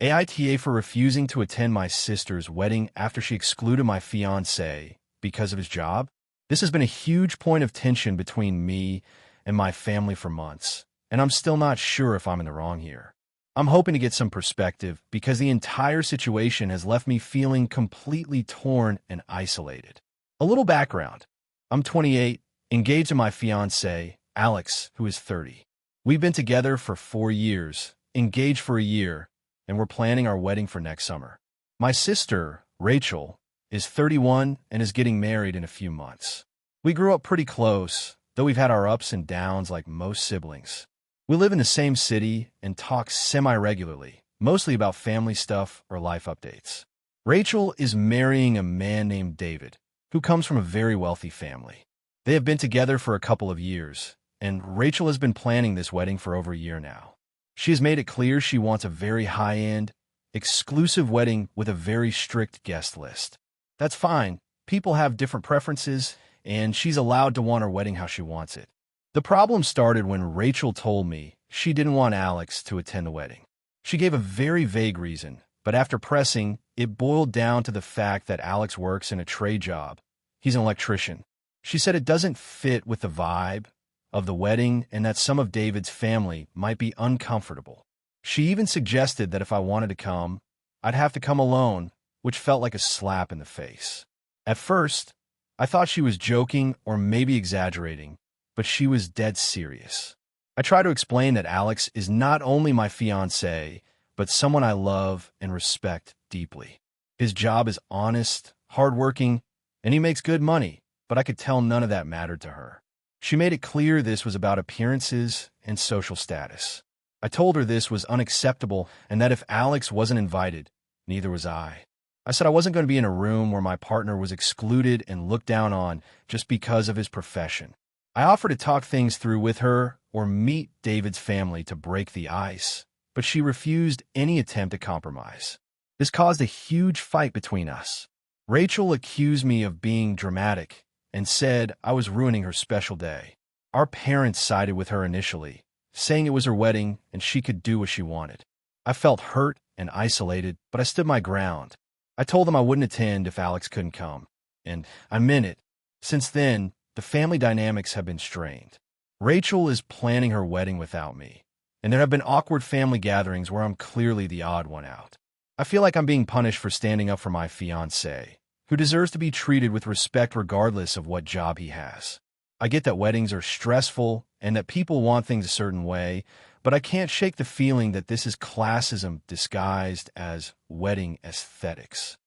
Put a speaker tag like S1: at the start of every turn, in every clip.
S1: AITA for refusing to attend my sister's wedding after she excluded my fiancé because of his job. This has been a huge point of tension between me and my family for months, and I'm still not sure if I'm in the wrong here. I'm hoping to get some perspective because the entire situation has left me feeling completely torn and isolated. A little background. I'm 28, engaged to my fiancé, Alex, who is 30. We've been together for 4 years, engaged for a year, and we're planning our wedding for next summer. My sister, Rachel, is 31 and is getting married in a few months. We grew up pretty close, though we've had our ups and downs like most siblings. We live in the same city and talk semi-regularly, mostly about family stuff or life updates. Rachel is marrying a man named David, who comes from a very wealthy family. They have been together for a couple of years, and Rachel has been planning this wedding for over a year now. She has made it clear she wants a very high-end, exclusive wedding with a very strict guest list. That's fine. People have different preferences, and she's allowed to want her wedding how she wants it. The problem started when Rachel told me she didn't want Alex to attend the wedding. She gave a very vague reason, but after pressing, it boiled down to the fact that Alex works in a trade job. He's an electrician. She said it doesn't fit with the vibe of the wedding and that some of David's family might be uncomfortable. She even suggested that if I wanted to come, I'd have to come alone, which felt like a slap in the face. At first, I thought she was joking or maybe exaggerating, but she was dead serious. I tried to explain that Alex is not only my fiancé, but someone I love and respect deeply. His job is honest, hardworking, and he makes good money, but I could tell none of that mattered to her. She made it clear this was about appearances and social status. I told her this was unacceptable and that if Alex wasn't invited, neither was I. I said I wasn't going to be in a room where my partner was excluded and looked down on just because of his profession. I offered to talk things through with her or meet David's family to break the ice, but she refused any attempt at compromise. This caused a huge fight between us. Rachel accused me of being dramatic and said I was ruining her special day. Our parents sided with her initially, saying it was her wedding and she could do what she wanted. I felt hurt and isolated, but I stood my ground. I told them I wouldn't attend if Alex couldn't come, and I meant it. Since then, the family dynamics have been strained. Rachel is planning her wedding without me, and there have been awkward family gatherings where I'm clearly the odd one out. I feel like I'm being punished for standing up for my fiancé, who deserves to be treated with respect regardless of what job he has. I get that weddings are stressful and that people want things a certain way, but I can't shake the feeling that this is classism disguised as wedding aesthetics.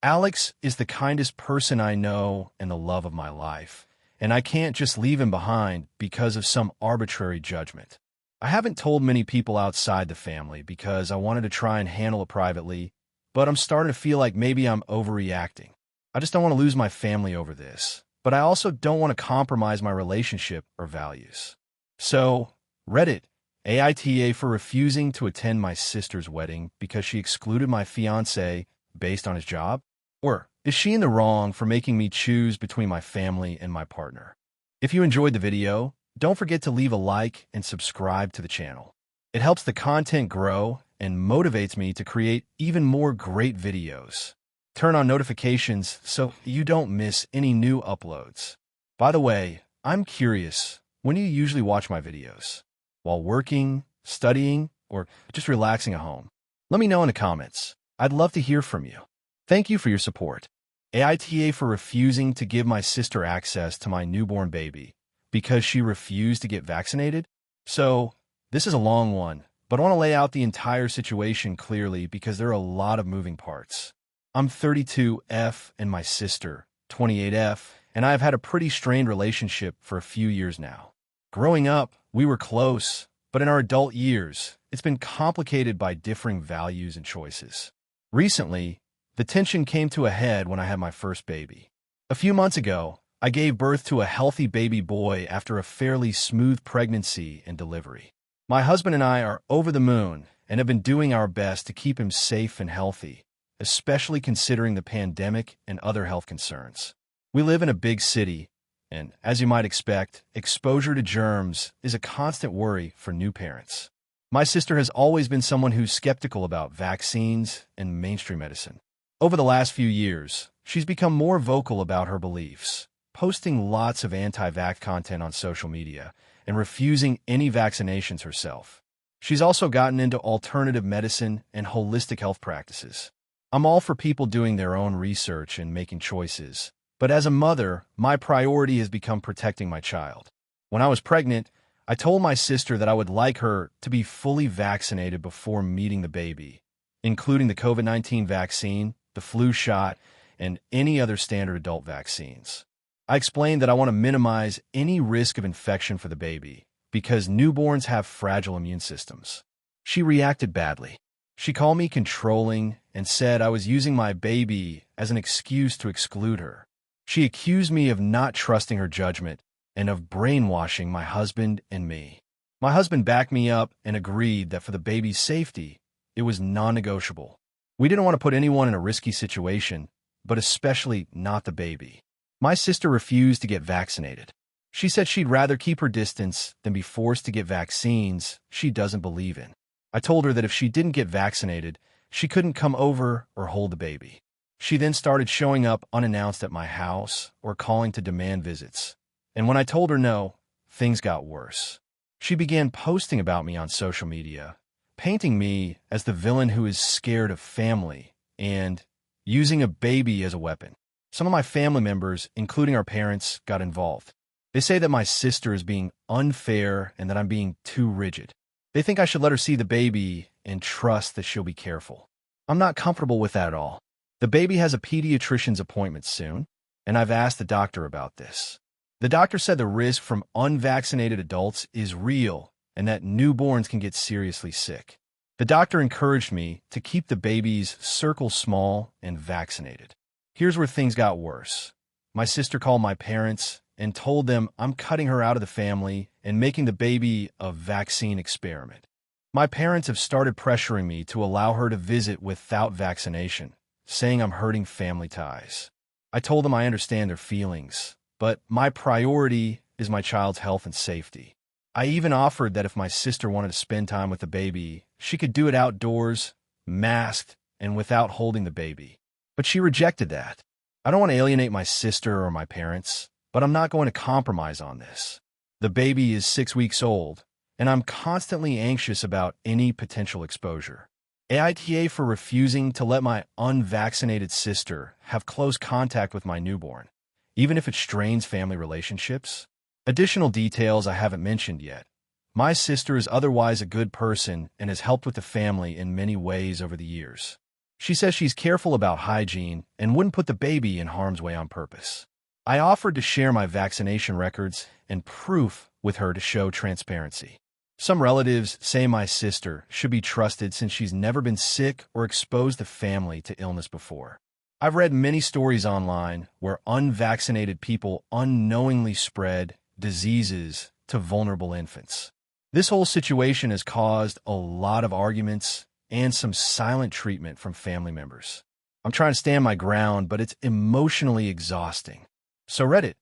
S1: Alex is the kindest person I know and the love of my life, and I can't just leave him behind because of some arbitrary judgment. I haven't told many people outside the family because I wanted to try and handle it privately, but I'm starting to feel like maybe I'm overreacting. I just don't want to lose my family over this, but I also don't want to compromise my relationship or values. So, Reddit, AITA for refusing to attend my sister's wedding because she excluded my fiancé based on his job? Or is she in the wrong for making me choose between my family and my partner? If you enjoyed the video, don't forget to leave a like and subscribe to the channel. It helps the content grow and motivates me to create even more great videos. Turn on notifications so you don't miss any new uploads. By the way, I'm curious, when do you usually watch my videos? While working, studying, or just relaxing at home? Let me know in the comments. I'd love to hear from you. Thank you for your support. AITA for refusing to give my sister access to my newborn baby because she refused to get vaccinated? So, this is a long one, but I want to lay out the entire situation clearly because there are a lot of moving parts. I'm 32F and my sister, 28F, and I've had a pretty strained relationship for a few years now. Growing up, we were close, but in our adult years, it's been complicated by differing values and choices. Recently, the tension came to a head when I had my first baby. A few months ago, I gave birth to a healthy baby boy after a fairly smooth pregnancy and delivery. My husband and I are over the moon and have been doing our best to keep him safe and healthy, especially considering the pandemic and other health concerns. We live in a big city, and as you might expect, exposure to germs is a constant worry for new parents. My sister has always been someone who's skeptical about vaccines and mainstream medicine. Over the last few years, she's become more vocal about her beliefs, posting lots of anti-vax content on social media and refusing any vaccinations herself. She's also gotten into alternative medicine and holistic health practices. I'm all for people doing their own research and making choices, but as a mother, my priority has become protecting my child. When I was pregnant, I told my sister that I would like her to be fully vaccinated before meeting the baby, including the COVID-19 vaccine, the flu shot, and any other standard adult vaccines. I explained that I want to minimize any risk of infection for the baby because newborns have fragile immune systems. She reacted badly. She called me controlling and said I was using my baby as an excuse to exclude her. She accused me of not trusting her judgment and of brainwashing my husband and me. My husband backed me up and agreed that for the baby's safety, it was non-negotiable. We didn't want to put anyone in a risky situation, but especially not the baby. My sister refused to get vaccinated. She said she'd rather keep her distance than be forced to get vaccines she doesn't believe in. I told her that if she didn't get vaccinated, she couldn't come over or hold the baby. She then started showing up unannounced at my house or calling to demand visits. And when I told her no, things got worse. She began posting about me on social media, painting me as the villain who is scared of family and using a baby as a weapon. Some of my family members, including our parents, got involved. They say that my sister is being unfair and that I'm being too rigid. They think I should let her see the baby and trust that she'll be careful. I'm not comfortable with that at all. The baby has a pediatrician's appointment soon, and I've asked the doctor about this. The doctor said the risk from unvaccinated adults is real and that newborns can get seriously sick. The doctor encouraged me to keep the baby's circle small and vaccinated. Here's where things got worse. My sister called my parents and told them I'm cutting her out of the family and making the baby a vaccine experiment. My parents have started pressuring me to allow her to visit without vaccination, saying I'm hurting family ties. I told them I understand their feelings, but my priority is my child's health and safety. I even offered that if my sister wanted to spend time with the baby, she could do it outdoors, masked, and without holding the baby. But she rejected that. I don't want to alienate my sister or my parents, but I'm not going to compromise on this. The baby is 6 weeks old, and I'm constantly anxious about any potential exposure. AITA for refusing to let my unvaccinated sister have close contact with my newborn, even if it strains family relationships. Additional details I haven't mentioned yet. My sister is otherwise a good person and has helped with the family in many ways over the years. She says she's careful about hygiene and wouldn't put the baby in harm's way on purpose. I offered to share my vaccination records and proof with her to show transparency. Some relatives say my sister should be trusted since she's never been sick or exposed the family to illness before. I've read many stories online where unvaccinated people unknowingly spread diseases to vulnerable infants. This whole situation has caused a lot of arguments and some silent treatment from family members. I'm trying to stand my ground, but it's emotionally exhausting. So Reddit,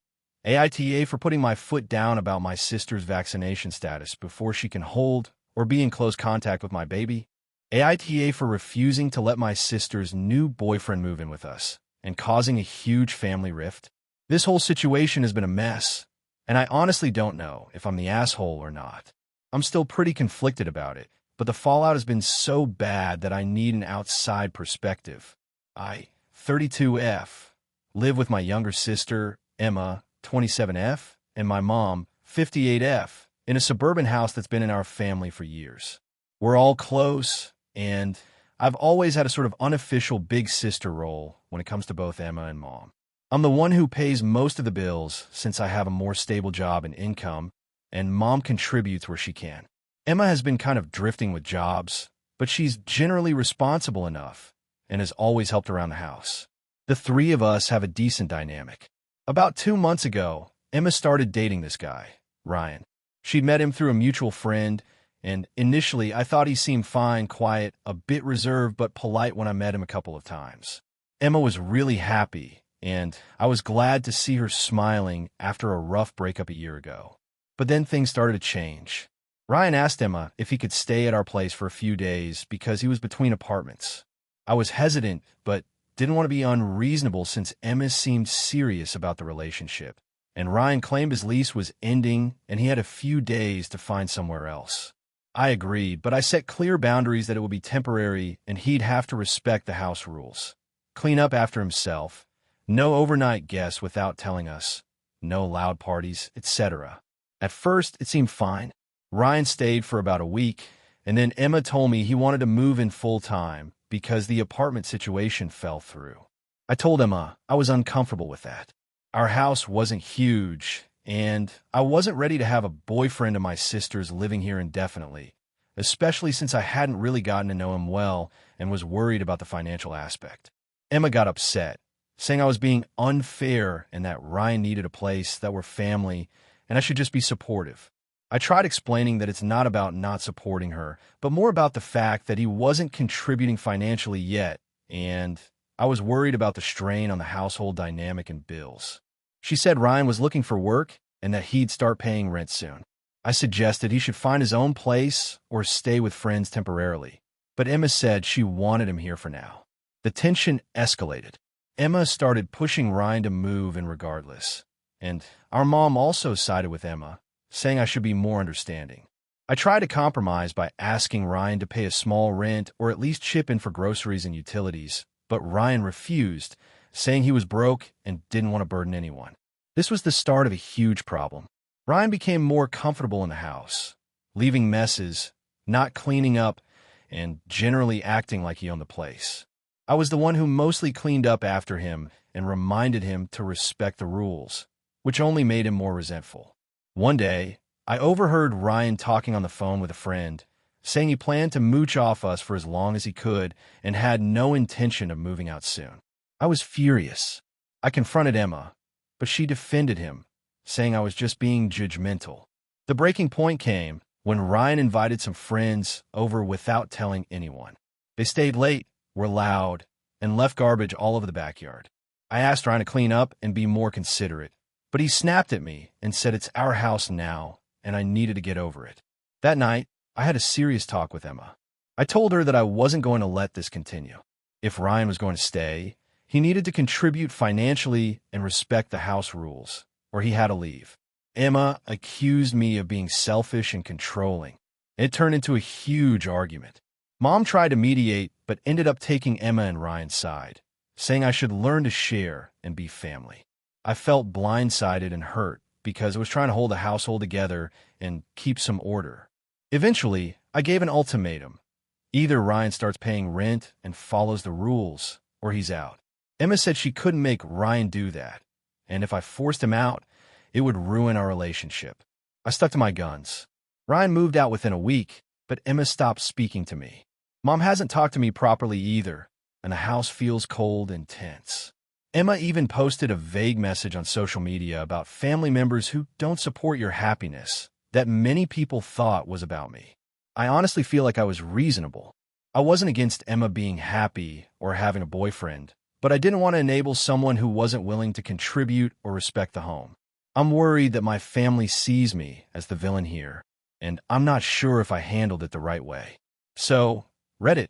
S1: AITA for putting my foot down about my sister's vaccination status before she can hold or be in close contact with my baby. AITA for refusing to let my sister's new boyfriend move in with us and causing a huge family rift. This whole situation has been a mess, and I honestly don't know if I'm the asshole or not. I'm still pretty conflicted about it, but the fallout has been so bad that I need an outside perspective. I, 32F, live with my younger sister, Emma, 27F, and my mom, 58F, in a suburban house that's been in our family for years. We're all close, and I've always had a sort of unofficial big sister role when it comes to both Emma and Mom. I'm the one who pays most of the bills since I have a more stable job and income, and Mom contributes where she can. Emma has been kind of drifting with jobs, but she's generally responsible enough and has always helped around the house. The three of us have a decent dynamic. About 2 months ago, Emma started dating this guy, Ryan. She'd met him through a mutual friend, and initially I thought he seemed fine, quiet, a bit reserved but polite when I met him a couple of times. Emma was really happy, and I was glad to see her smiling after a rough breakup a year ago. But then things started to change. Ryan asked Emma if he could stay at our place for a few days because he was between apartments. I was hesitant, but didn't want to be unreasonable since Emma seemed serious about the relationship, and Ryan claimed his lease was ending and he had a few days to find somewhere else. I agreed, but I set clear boundaries that it would be temporary and he'd have to respect the house rules. Clean up after himself, no overnight guests without telling us, no loud parties, etc. At first, it seemed fine. Ryan stayed for about a week, and then Emma told me he wanted to move in full-time because the apartment situation fell through. I told Emma I was uncomfortable with that. Our house wasn't huge, and I wasn't ready to have a boyfriend of my sister's living here indefinitely, especially since I hadn't really gotten to know him well and was worried about the financial aspect. Emma got upset, saying I was being unfair and that Ryan needed a place that were family and I should just be supportive. I tried explaining that it's not about not supporting her, but more about the fact that he wasn't contributing financially yet, and I was worried about the strain on the household dynamic and bills. She said Ryan was looking for work and that he'd start paying rent soon. I suggested he should find his own place or stay with friends temporarily, but Emma said she wanted him here for now. The tension escalated. Emma started pushing Ryan to move in regardless, and our mom also sided with Emma, saying I should be more understanding. I tried to compromise by asking Ryan to pay a small rent or at least chip in for groceries and utilities, but Ryan refused, saying he was broke and didn't want to burden anyone. This was the start of a huge problem. Ryan became more comfortable in the house, leaving messes, not cleaning up, and generally acting like he owned the place. I was the one who mostly cleaned up after him and reminded him to respect the rules, which only made him more resentful. One day, I overheard Ryan talking on the phone with a friend, saying he planned to mooch off us for as long as he could and had no intention of moving out soon. I was furious. I confronted Emma, but she defended him, saying I was just being judgmental. The breaking point came when Ryan invited some friends over without telling anyone. They stayed late, were loud, and left garbage all over the backyard. I asked Ryan to clean up and be more considerate, but he snapped at me and said it's our house now, and I needed to get over it. That night, I had a serious talk with Emma. I told her that I wasn't going to let this continue. If Ryan was going to stay, he needed to contribute financially and respect the house rules, or he had to leave. Emma accused me of being selfish and controlling. It turned into a huge argument. Mom tried to mediate, but ended up taking Emma and Ryan's side, saying I should learn to share and be family. I felt blindsided and hurt because I was trying to hold the household together and keep some order. Eventually, I gave an ultimatum. Either Ryan starts paying rent and follows the rules, or he's out. Emma said she couldn't make Ryan do that, and if I forced him out, it would ruin our relationship. I stuck to my guns. Ryan moved out within a week, but Emma stopped speaking to me. Mom hasn't talked to me properly either, and the house feels cold and tense. Emma even posted a vague message on social media about family members who don't support your happiness that many people thought was about me. I honestly feel like I was reasonable. I wasn't against Emma being happy or having a boyfriend, but I didn't want to enable someone who wasn't willing to contribute or respect the home. I'm worried that my family sees me as the villain here, and I'm not sure if I handled it the right way. So, Reddit.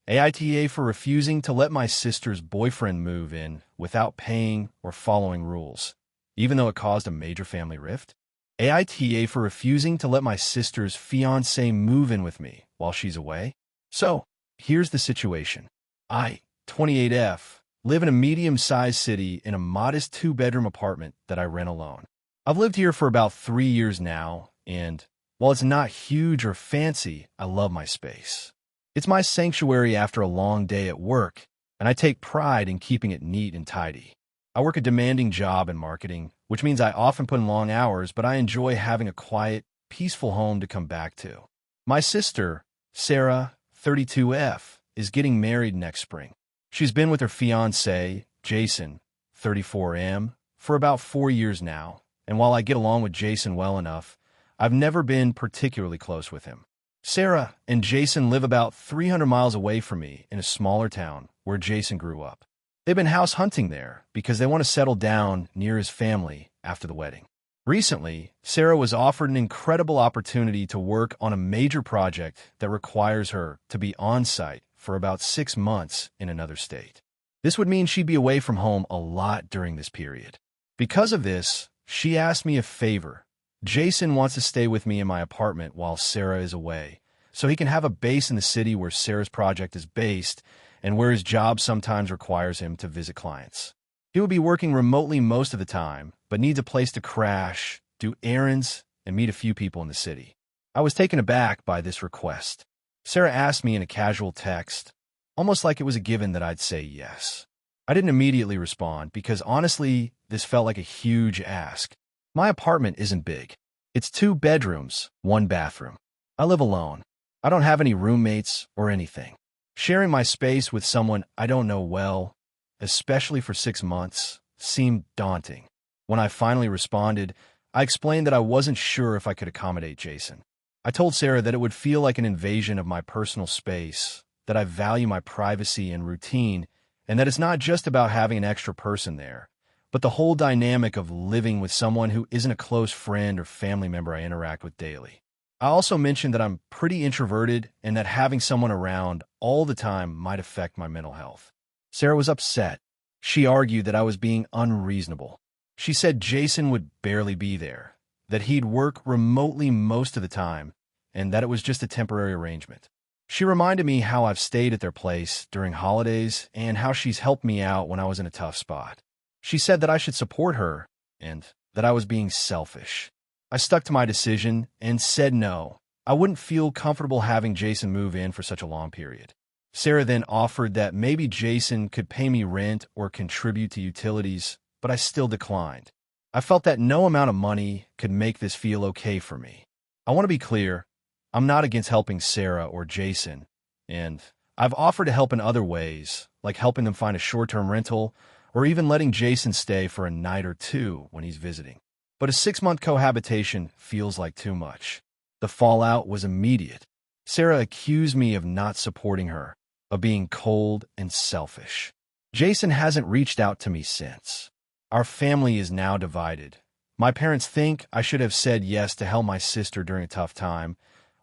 S1: AITA for refusing to let my sister's boyfriend move in without paying or following rules, even though it caused a major family rift. AITA for refusing to let my sister's fiancé move in with me while she's away. So, here's the situation. I, 28F, live in a medium-sized city in a modest 2-bedroom apartment that I rent alone. I've lived here for about 3 years now, and while it's not huge or fancy, I love my space. It's my sanctuary after a long day at work, and I take pride in keeping it neat and tidy. I work a demanding job in marketing, which means I often put in long hours, but I enjoy having a quiet, peaceful home to come back to. My sister, Sarah, 32F, is getting married next spring. She's been with her fiancé, Jason, 34M, for about 4 years now, and while I get along with Jason well enough, I've never been particularly close with him. Sarah and Jason live about 300 miles away from me in a smaller town where Jason grew up. They've been house hunting there because they want to settle down near his family after the wedding. Recently, Sarah was offered an incredible opportunity to work on a major project that requires her to be on-site for about 6 months in another state. This would mean she'd be away from home a lot during this period. Because of this, she asked me a favor. Jason wants to stay with me in my apartment while Sarah is away, so he can have a base in the city where Sarah's project is based and where his job sometimes requires him to visit clients. He will be working remotely most of the time, but needs a place to crash, do errands, and meet a few people in the city. I was taken aback by this request. Sarah asked me in a casual text, almost like it was a given that I'd say yes. I didn't immediately respond because honestly, this felt like a huge ask. My apartment isn't big. It's 2 bedrooms, 1 bathroom. I live alone. I don't have any roommates or anything. Sharing my space with someone I don't know well, especially for 6 months, seemed daunting. When I finally responded, I explained that I wasn't sure if I could accommodate Jason. I told Sarah that it would feel like an invasion of my personal space, that I value my privacy and routine, and that it's not just about having an extra person there, but the whole dynamic of living with someone who isn't a close friend or family member I interact with daily. I also mentioned that I'm pretty introverted and that having someone around all the time might affect my mental health. Sarah was upset. She argued that I was being unreasonable. She said Jason would barely be there, that he'd work remotely most of the time, and that it was just a temporary arrangement. She reminded me how I've stayed at their place during holidays and how she's helped me out when I was in a tough spot. She said that I should support her and that I was being selfish. I stuck to my decision and said no. I wouldn't feel comfortable having Jason move in for such a long period. Sarah then offered that maybe Jason could pay me rent or contribute to utilities, but I still declined. I felt that no amount of money could make this feel okay for me. I want to be clear, I'm not against helping Sarah or Jason, and I've offered to help in other ways, like helping them find a short-term rental or even letting Jason stay for a night or 2 when he's visiting. But a 6-month cohabitation feels like too much. The fallout was immediate. Sarah accused me of not supporting her, of being cold and selfish. Jason hasn't reached out to me since. Our family is now divided. My parents think I should have said yes to help my sister during a tough time,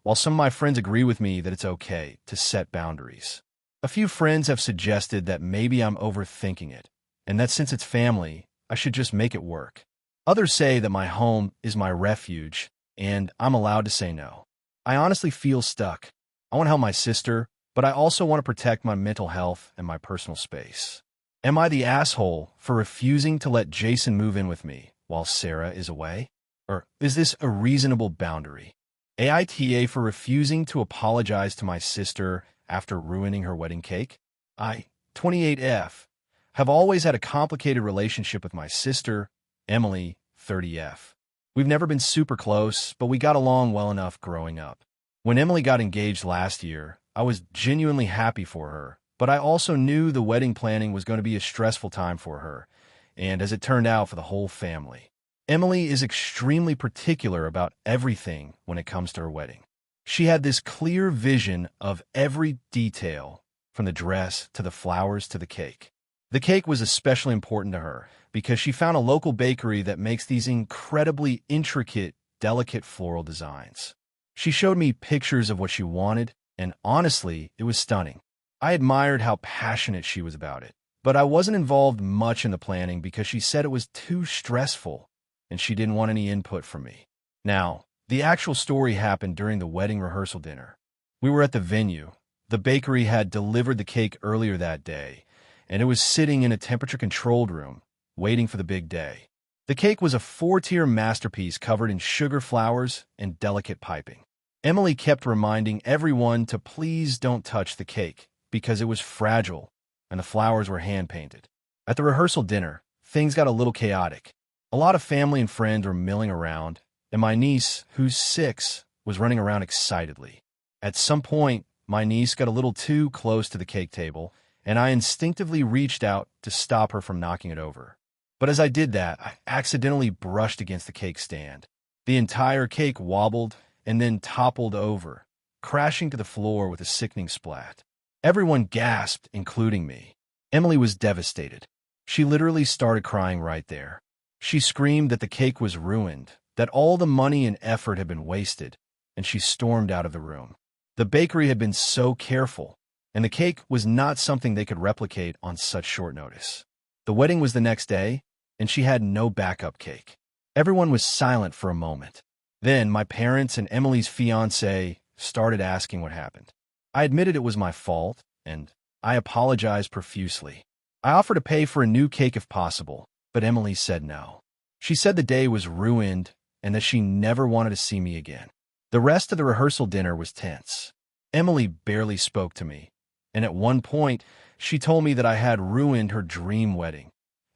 S1: while some of my friends agree with me that it's okay to set boundaries. A few friends have suggested that maybe I'm overthinking it, and that since it's family, I should just make it work. Others say that my home is my refuge, and I'm allowed to say no. I honestly feel stuck. I want to help my sister, but I also want to protect my mental health and my personal space. Am I the asshole for refusing to let Jason move in with me while Sarah is away? Or is this a reasonable boundary? AITA for refusing to apologize to my sister after ruining her wedding cake? I, 28F, have always had a complicated relationship with my sister, Emily, 30F. We've never been super close, but we got along well enough growing up. When Emily got engaged last year, I was genuinely happy for her, but I also knew the wedding planning was going to be a stressful time for her, and as it turned out, for the whole family. Emily is extremely particular about everything when it comes to her wedding. She had this clear vision of every detail, from the dress to the flowers to the cake. The cake was especially important to her because she found a local bakery that makes these incredibly intricate, delicate floral designs. She showed me pictures of what she wanted, and honestly, it was stunning. I admired how passionate she was about it, but I wasn't involved much in the planning because she said it was too stressful, and she didn't want any input from me. Now, the actual story happened during the wedding rehearsal dinner. We were at the venue. The bakery had delivered the cake earlier that day, and it was sitting in a temperature-controlled room, waiting for the big day. The cake was a 4-tier masterpiece covered in sugar flowers and delicate piping. Emily kept reminding everyone to please don't touch the cake because it was fragile and the flowers were hand-painted. At the rehearsal dinner, things got a little chaotic. A lot of family and friends were milling around, and my niece, who's 6, was running around excitedly. At some point, my niece got a little too close to the cake table, and I instinctively reached out to stop her from knocking it over. But as I did that, I accidentally brushed against the cake stand. The entire cake wobbled and then toppled over, crashing to the floor with a sickening splat. Everyone gasped, including me. Emily was devastated. She literally started crying right there. She screamed that the cake was ruined, that all the money and effort had been wasted, and she stormed out of the room. The bakery had been so careful, and the cake was not something they could replicate on such short notice. The wedding was the next day, and she had no backup cake. Everyone was silent for a moment. Then my parents and Emily's fiancé started asking what happened. I admitted it was my fault, and I apologized profusely. I offered to pay for a new cake if possible, but Emily said no. She said the day was ruined and that she never wanted to see me again. The rest of the rehearsal dinner was tense. Emily barely spoke to me, and at one point, she told me that I had ruined her dream wedding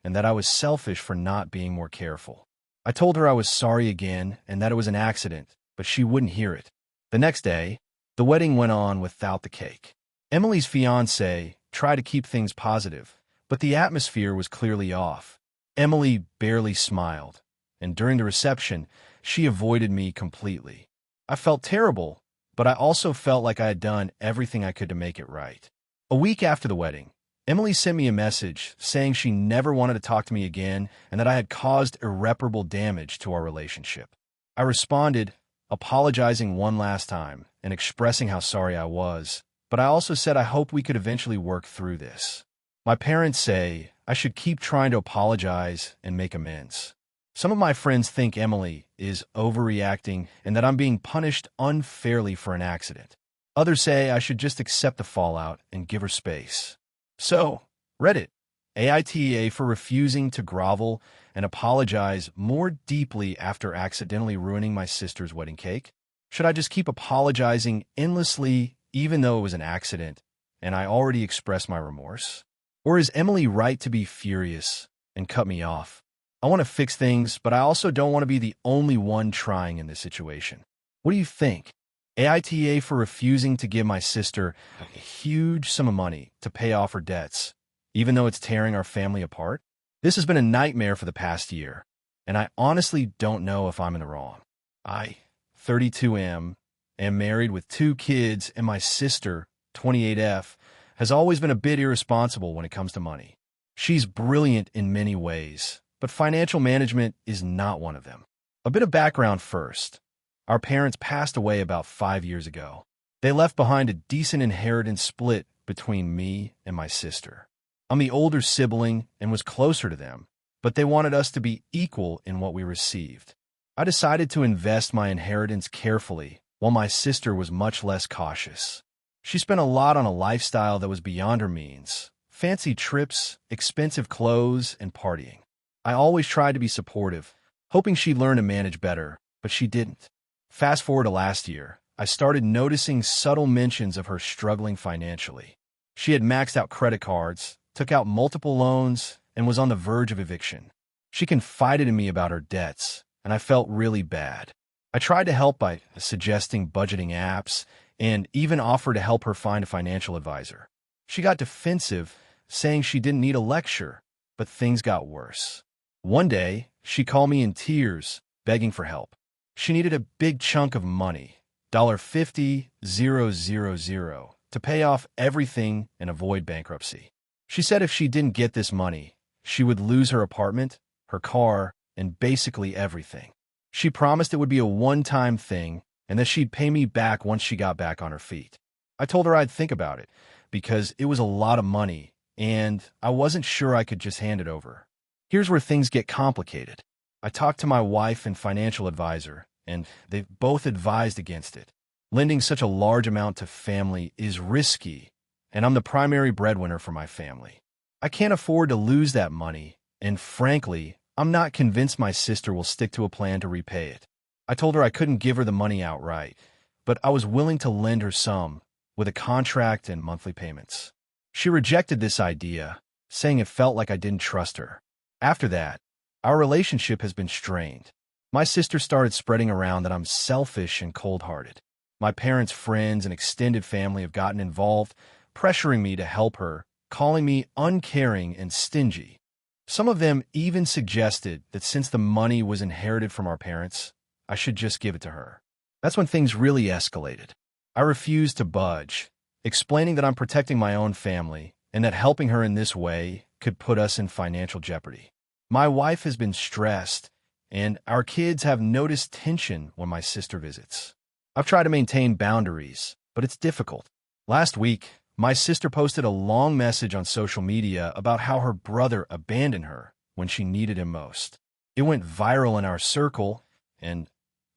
S1: and that I was selfish for not being more careful. I told her I was sorry again and that it was an accident, but she wouldn't hear it. The next day, the wedding went on without the cake. Emily's fiancé tried to keep things positive, but the atmosphere was clearly off. Emily barely smiled, and during the reception, she avoided me completely. I felt terrible, but I also felt like I had done everything I could to make it right. A week after the wedding, Emily sent me a message saying she never wanted to talk to me again and that I had caused irreparable damage to our relationship. I responded, apologizing one last time and expressing how sorry I was, but I also said I hope we could eventually work through this. My parents say I should keep trying to apologize and make amends. Some of my friends think Emily is overreacting and that I'm being punished unfairly for an accident. Others say I should just accept the fallout and give her space. So, Reddit, AITA for refusing to grovel and apologize more deeply after accidentally ruining my sister's wedding cake? Should I just keep apologizing endlessly even though it was an accident and I already expressed my remorse? Or is Emily right to be furious and cut me off? I want to fix things, but I also don't want to be the only one trying in this situation. What do you think? AITA for refusing to give my sister a huge sum of money to pay off her debts, even though it's tearing our family apart? This has been a nightmare for the past year, and I honestly don't know if I'm in the wrong. I, 32 am married with 2 kids, and my sister, 28F, has always been a bit irresponsible when it comes to money. She's brilliant in many ways, but financial management is not one of them. A bit of background first. Our parents passed away about 5 years ago. They left behind a decent inheritance split between me and my sister. I'm the older sibling and was closer to them, but they wanted us to be equal in what we received. I decided to invest my inheritance carefully, while my sister was much less cautious. She spent a lot on a lifestyle that was beyond her means: fancy trips, expensive clothes, and partying. I always tried to be supportive, hoping she'd learn to manage better, but she didn't. Fast forward to last year, I started noticing subtle mentions of her struggling financially. She had maxed out credit cards, took out multiple loans, and was on the verge of eviction. She confided in me about her debts, and I felt really bad. I tried to help by suggesting budgeting apps and even offered to help her find a financial advisor. She got defensive, saying she didn't need a lecture, but things got worse. One day, she called me in tears, begging for help. She needed a big chunk of money, $50,000, to pay off everything and avoid bankruptcy. She said if she didn't get this money, she would lose her apartment, her car, and basically everything. She promised it would be a one-time thing and that she'd pay me back once she got back on her feet. I told her I'd think about it because it was a lot of money and I wasn't sure I could just hand it over. Here's where things get complicated. I talked to my wife and financial advisor, and they both advised against it. Lending such a large amount to family is risky, and I'm the primary breadwinner for my family. I can't afford to lose that money, and frankly, I'm not convinced my sister will stick to a plan to repay it. I told her I couldn't give her the money outright, but I was willing to lend her some, with a contract and monthly payments. She rejected this idea, saying it felt like I didn't trust her. After that, our relationship has been strained. My sister started spreading around that I'm selfish and cold-hearted. My parents' friends and extended family have gotten involved, pressuring me to help her, calling me uncaring and stingy. Some of them even suggested that since the money was inherited from our parents, I should just give it to her. That's when things really escalated. I refused to budge, explaining that I'm protecting my own family and that helping her in this way could put us in financial jeopardy. My wife has been stressed, and our kids have noticed tension when my sister visits. I've tried to maintain boundaries, but it's difficult. Last week, my sister posted a long message on social media about how her brother abandoned her when she needed him most. It went viral in our circle, and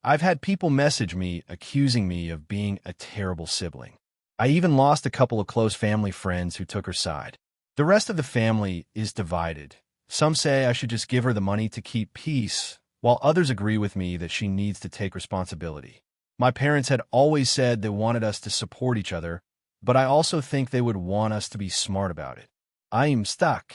S1: I've had people message me accusing me of being a terrible sibling. I even lost a couple of close family friends who took her side. The rest of the family is divided. Some say I should just give her the money to keep peace, while others agree with me that she needs to take responsibility. My parents had always said they wanted us to support each other, but I also think they would want us to be smart about it. I am stuck.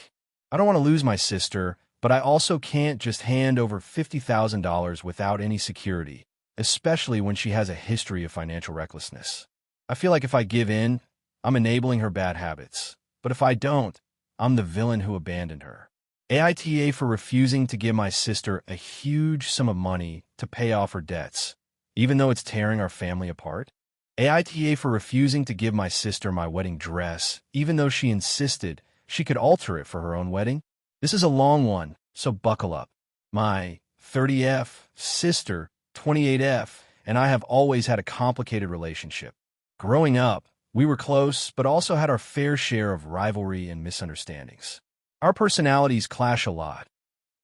S1: I don't want to lose my sister, but I also can't just hand over $50,000 without any security, especially when she has a history of financial recklessness. I feel like if I give in, I'm enabling her bad habits. But if I don't, I'm the villain who abandoned her. AITA for refusing to give my sister a huge sum of money to pay off her debts, even though it's tearing our family apart. AITA for refusing to give my sister my wedding dress, even though she insisted she could alter it for her own wedding. This is a long one, so buckle up. My 30F sister, 28F, and I have always had a complicated relationship. Growing up, we were close, but also had our fair share of rivalry and misunderstandings. Our personalities clash a lot.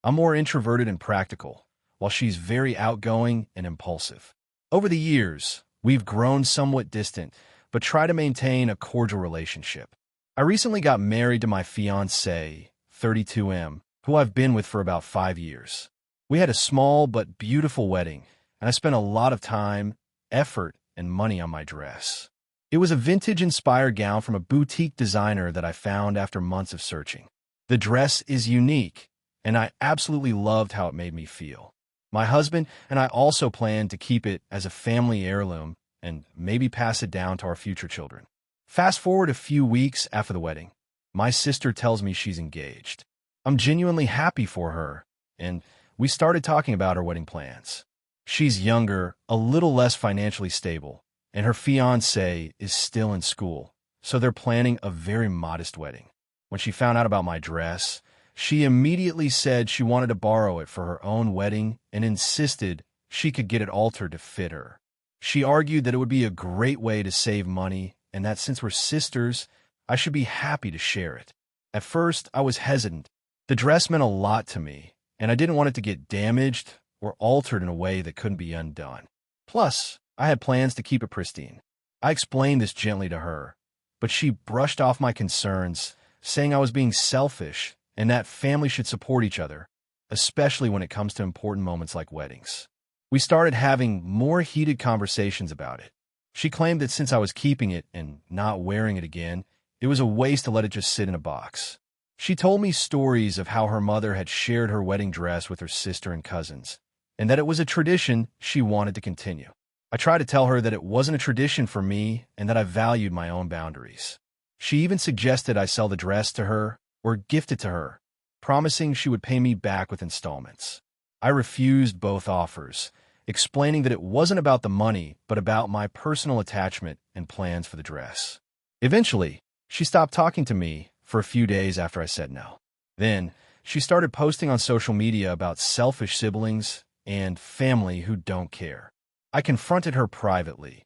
S1: I'm more introverted and practical, while she's very outgoing and impulsive. Over the years, we've grown somewhat distant, but try to maintain a cordial relationship. I recently got married to my fiancée, 32M, who I've been with for about 5 years. We had a small but beautiful wedding, and I spent a lot of time, effort, and money on my dress. It was a vintage-inspired gown from a boutique designer that I found after months of searching. The dress is unique, and I absolutely loved how it made me feel. My husband and I also plan to keep it as a family heirloom and maybe pass it down to our future children. Fast forward a few weeks after the wedding, my sister tells me she's engaged. I'm genuinely happy for her, and we started talking about our wedding plans. She's younger, a little less financially stable, and her fiancé is still in school, so they're planning a very modest wedding. When she found out about my dress, she immediately said she wanted to borrow it for her own wedding and insisted she could get it altered to fit her. She argued that it would be a great way to save money and that since we're sisters, I should be happy to share it. At first, I was hesitant. The dress meant a lot to me, and I didn't want it to get damaged or altered in a way that couldn't be undone. Plus, I had plans to keep it pristine. I explained this gently to her, but she brushed off my concerns, saying I was being selfish and that family should support each other, especially when it comes to important moments like weddings. We started having more heated conversations about it. She claimed that since I was keeping it and not wearing it again, it was a waste to let it just sit in a box. She told me stories of how her mother had shared her wedding dress with her sister and cousins, and that it was a tradition she wanted to continue. I tried to tell her that it wasn't a tradition for me and that I valued my own boundaries. She even suggested I sell the dress to her or gift it to her, promising she would pay me back with installments. I refused both offers, explaining that it wasn't about the money, but about my personal attachment and plans for the dress. Eventually, she stopped talking to me for a few days after I said no. Then, she started posting on social media about selfish siblings and family who don't care. I confronted her privately,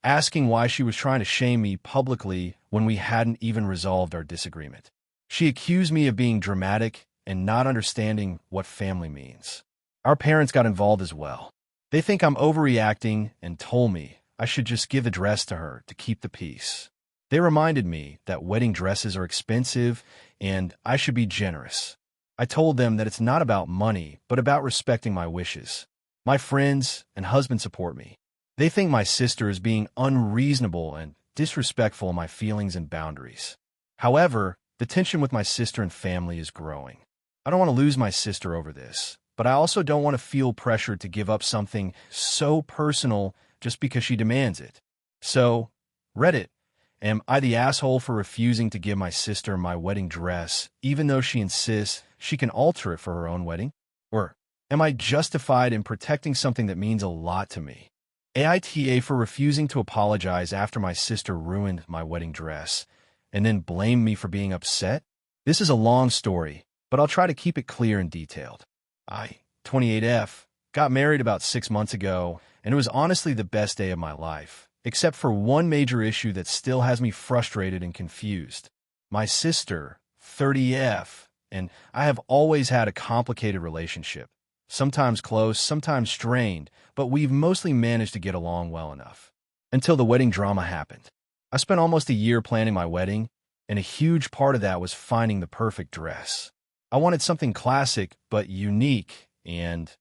S1: asking why she was trying to shame me publicly when we hadn't even resolved our disagreement. She accused me of being dramatic and not understanding what family means. Our parents got involved as well. They think I'm overreacting and told me I should just give the dress to her to keep the peace. They reminded me that wedding dresses are expensive and I should be generous. I told them that it's not about money, but about respecting my wishes. My friends and husband support me. They think my sister is being unreasonable and disrespectful of my feelings and boundaries. However, the tension with my sister and family is growing. I don't want to lose my sister over this, but I also don't want to feel pressured to give up something so personal just because she demands it. So, Reddit, am I the asshole for refusing to give my sister my wedding dress, even though she insists she can alter it for her own wedding? Or am I justified in protecting something that means a lot to me? AITA for refusing to apologize after my sister ruined my wedding dress and then blamed me for being upset? This is a long story, but I'll try to keep it clear and detailed. I 28F, got married about 6 months ago, and it was honestly the best day of my life, except for one major issue that still has me frustrated and confused. My sister, 30F, and I have always had a complicated relationship. Sometimes close, sometimes strained, but we've mostly managed to get along well enough. Until the wedding drama happened. I spent almost a year planning my wedding, and a huge part of that was finding the perfect dress. I wanted something classic but unique, and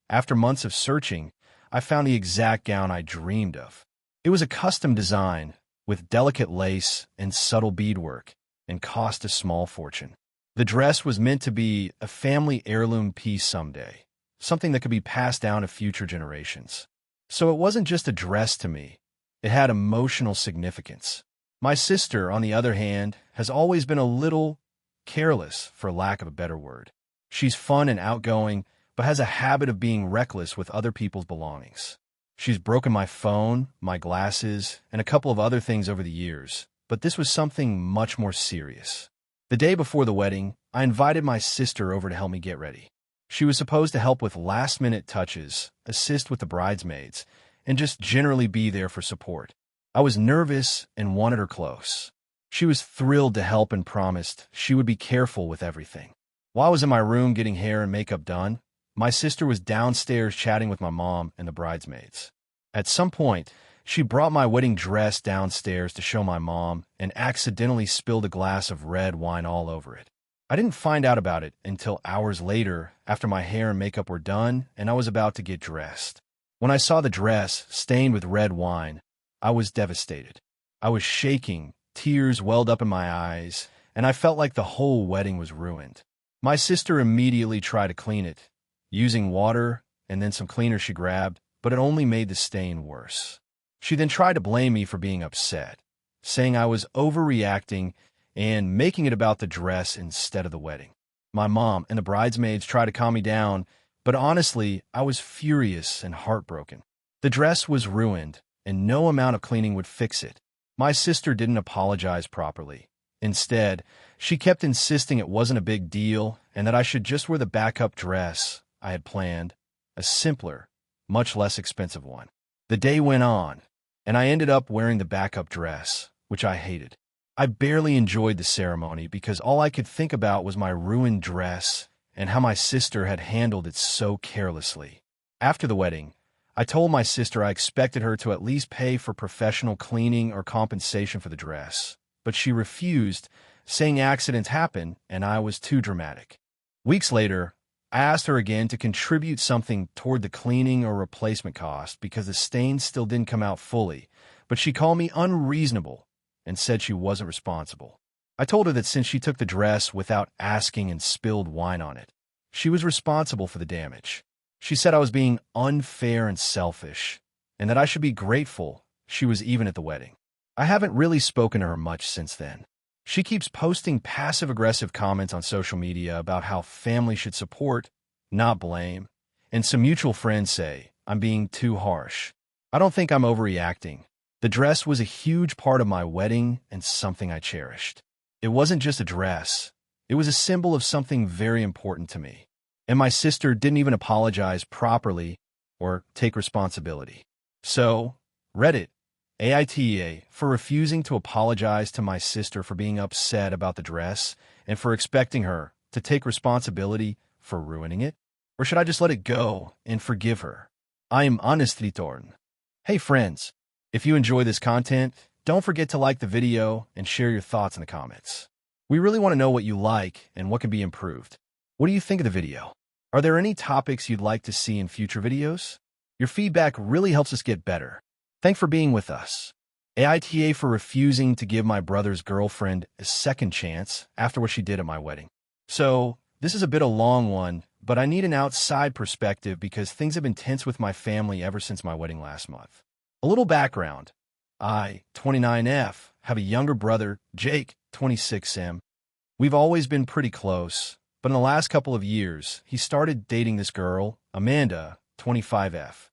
S1: after months of searching, I found the exact gown I dreamed of. It was a custom design with delicate lace and subtle beadwork, and cost a small fortune. The dress was meant to be a family heirloom piece someday, something that could be passed down to future generations. So it wasn't just a dress to me. It had emotional significance. My sister, on the other hand, has always been a little careless, for lack of a better word. She's fun and outgoing, but has a habit of being reckless with other people's belongings. She's broken my phone, my glasses, and a couple of other things over the years, but this was something much more serious. The day before the wedding, I invited my sister over to help me get ready. She was supposed to help with last-minute touches, assist with the bridesmaids, and just generally be there for support. I was nervous and wanted her close. She was thrilled to help and promised she would be careful with everything. While I was in my room getting hair and makeup done, my sister was downstairs chatting with my mom and the bridesmaids. At some point, she brought my wedding dress downstairs to show my mom and accidentally spilled a glass of red wine all over it. I didn't find out about it until hours later after my hair and makeup were done and I was about to get dressed. When I saw the dress stained with red wine, I was devastated. I was shaking, tears welled up in my eyes, and I felt like the whole wedding was ruined. My sister immediately tried to clean it, using water and then some cleaner she grabbed, but it only made the stain worse. She then tried to blame me for being upset, saying I was overreacting and making it about the dress instead of the wedding. My mom and the bridesmaids tried to calm me down, but honestly, I was furious and heartbroken. The dress was ruined, and no amount of cleaning would fix it. My sister didn't apologize properly. Instead, she kept insisting it wasn't a big deal and that I should just wear the backup dress I had planned, a simpler, much less expensive one. The day went on, and I ended up wearing the backup dress, which I hated. I barely enjoyed the ceremony because all I could think about was my ruined dress and how my sister had handled it so carelessly. After the wedding, I told my sister I expected her to at least pay for professional cleaning or compensation for the dress, but she refused, saying accidents happen and I was too dramatic. Weeks later, I asked her again to contribute something toward the cleaning or replacement cost because the stains still didn't come out fully, but she called me unreasonable and said she wasn't responsible. I told her that since she took the dress without asking and spilled wine on it, she was responsible for the damage. She said I was being unfair and selfish, and that I should be grateful she was even at the wedding. I haven't really spoken to her much since then. She keeps posting passive-aggressive comments on social media about how family should support, not blame, and some mutual friends say I'm being too harsh. I don't think I'm overreacting. The dress was a huge part of my wedding and something I cherished. It wasn't just a dress. It was a symbol of something very important to me. And my sister didn't even apologize properly or take responsibility. So, Reddit, AITA, for refusing to apologize to my sister for being upset about the dress and for expecting her to take responsibility for ruining it? Or should I just let it go and forgive her? I am Anastritorn. Hey friends, if you enjoy this content, don't forget to like the video and share your thoughts in the comments. We really want to know what you like and what can be improved. What do you think of the video? Are there any topics you'd like to see in future videos? Your feedback really helps us get better. Thanks for being with us. AITA for refusing to give my brother's girlfriend a second chance after what she did at my wedding. So, this is a bit of a long one, but I need an outside perspective because things have been tense with my family ever since my wedding last month. A little background. I, 29F, have a younger brother, Jake, 26M. We've always been pretty close, but in the last couple of years, he started dating this girl, Amanda, 25F.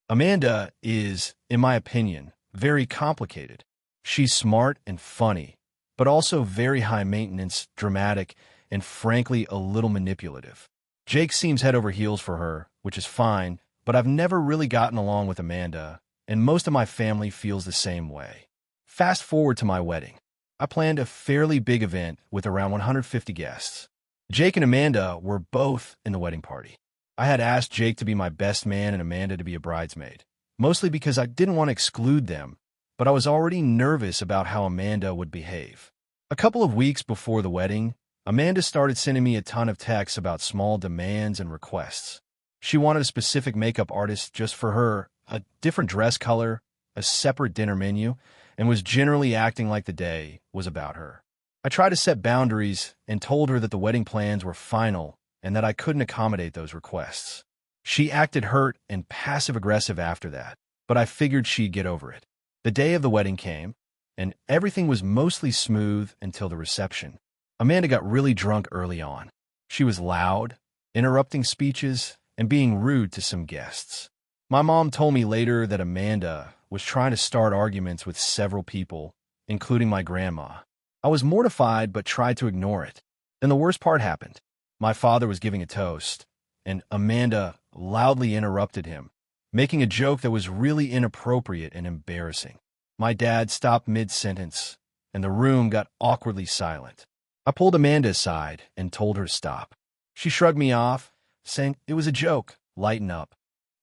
S1: Amanda is, in my opinion, very complicated. She's smart and funny, but also very high maintenance, dramatic, and frankly a little manipulative. Jake seems head over heels for her, which is fine, but I've never really gotten along with Amanda, and most of my family feels the same way. Fast forward to my wedding. I planned a fairly big event with around 150 guests. Jake and Amanda were both in the wedding party. I had asked Jake to be my best man and Amanda to be a bridesmaid, mostly because I didn't want to exclude them, but I was already nervous about how Amanda would behave. A couple of weeks before the wedding, Amanda started sending me a ton of texts about small demands and requests. She wanted a specific makeup artist just for her, a different dress color, a separate dinner menu, and was generally acting like the day was about her. I tried to set boundaries and told her that the wedding plans were final and that I couldn't accommodate those requests. She acted hurt and passive-aggressive after that, but I figured she'd get over it. The day of the wedding came, and everything was mostly smooth until the reception. Amanda got really drunk early on. She was loud, interrupting speeches, and being rude to some guests. My mom told me later that Amanda was trying to start arguments with several people, including my grandma. I was mortified but tried to ignore it. Then the worst part happened. My father was giving a toast, and Amanda loudly interrupted him, making a joke that was really inappropriate and embarrassing. My dad stopped mid-sentence, and the room got awkwardly silent. I pulled Amanda aside and told her to stop. She shrugged me off, saying it was a joke, lighten up.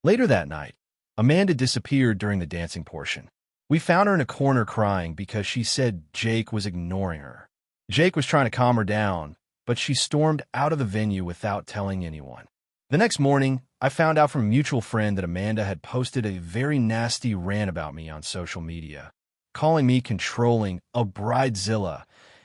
S1: Later that night, Amanda disappeared during the dancing portion. We found her in a corner crying because she said Jake was ignoring her. Jake was trying to calm her down, but she stormed out of the venue without telling anyone. The next morning, I found out from a mutual friend that Amanda had posted a very nasty rant about me on social media, calling me controlling, a bridezilla,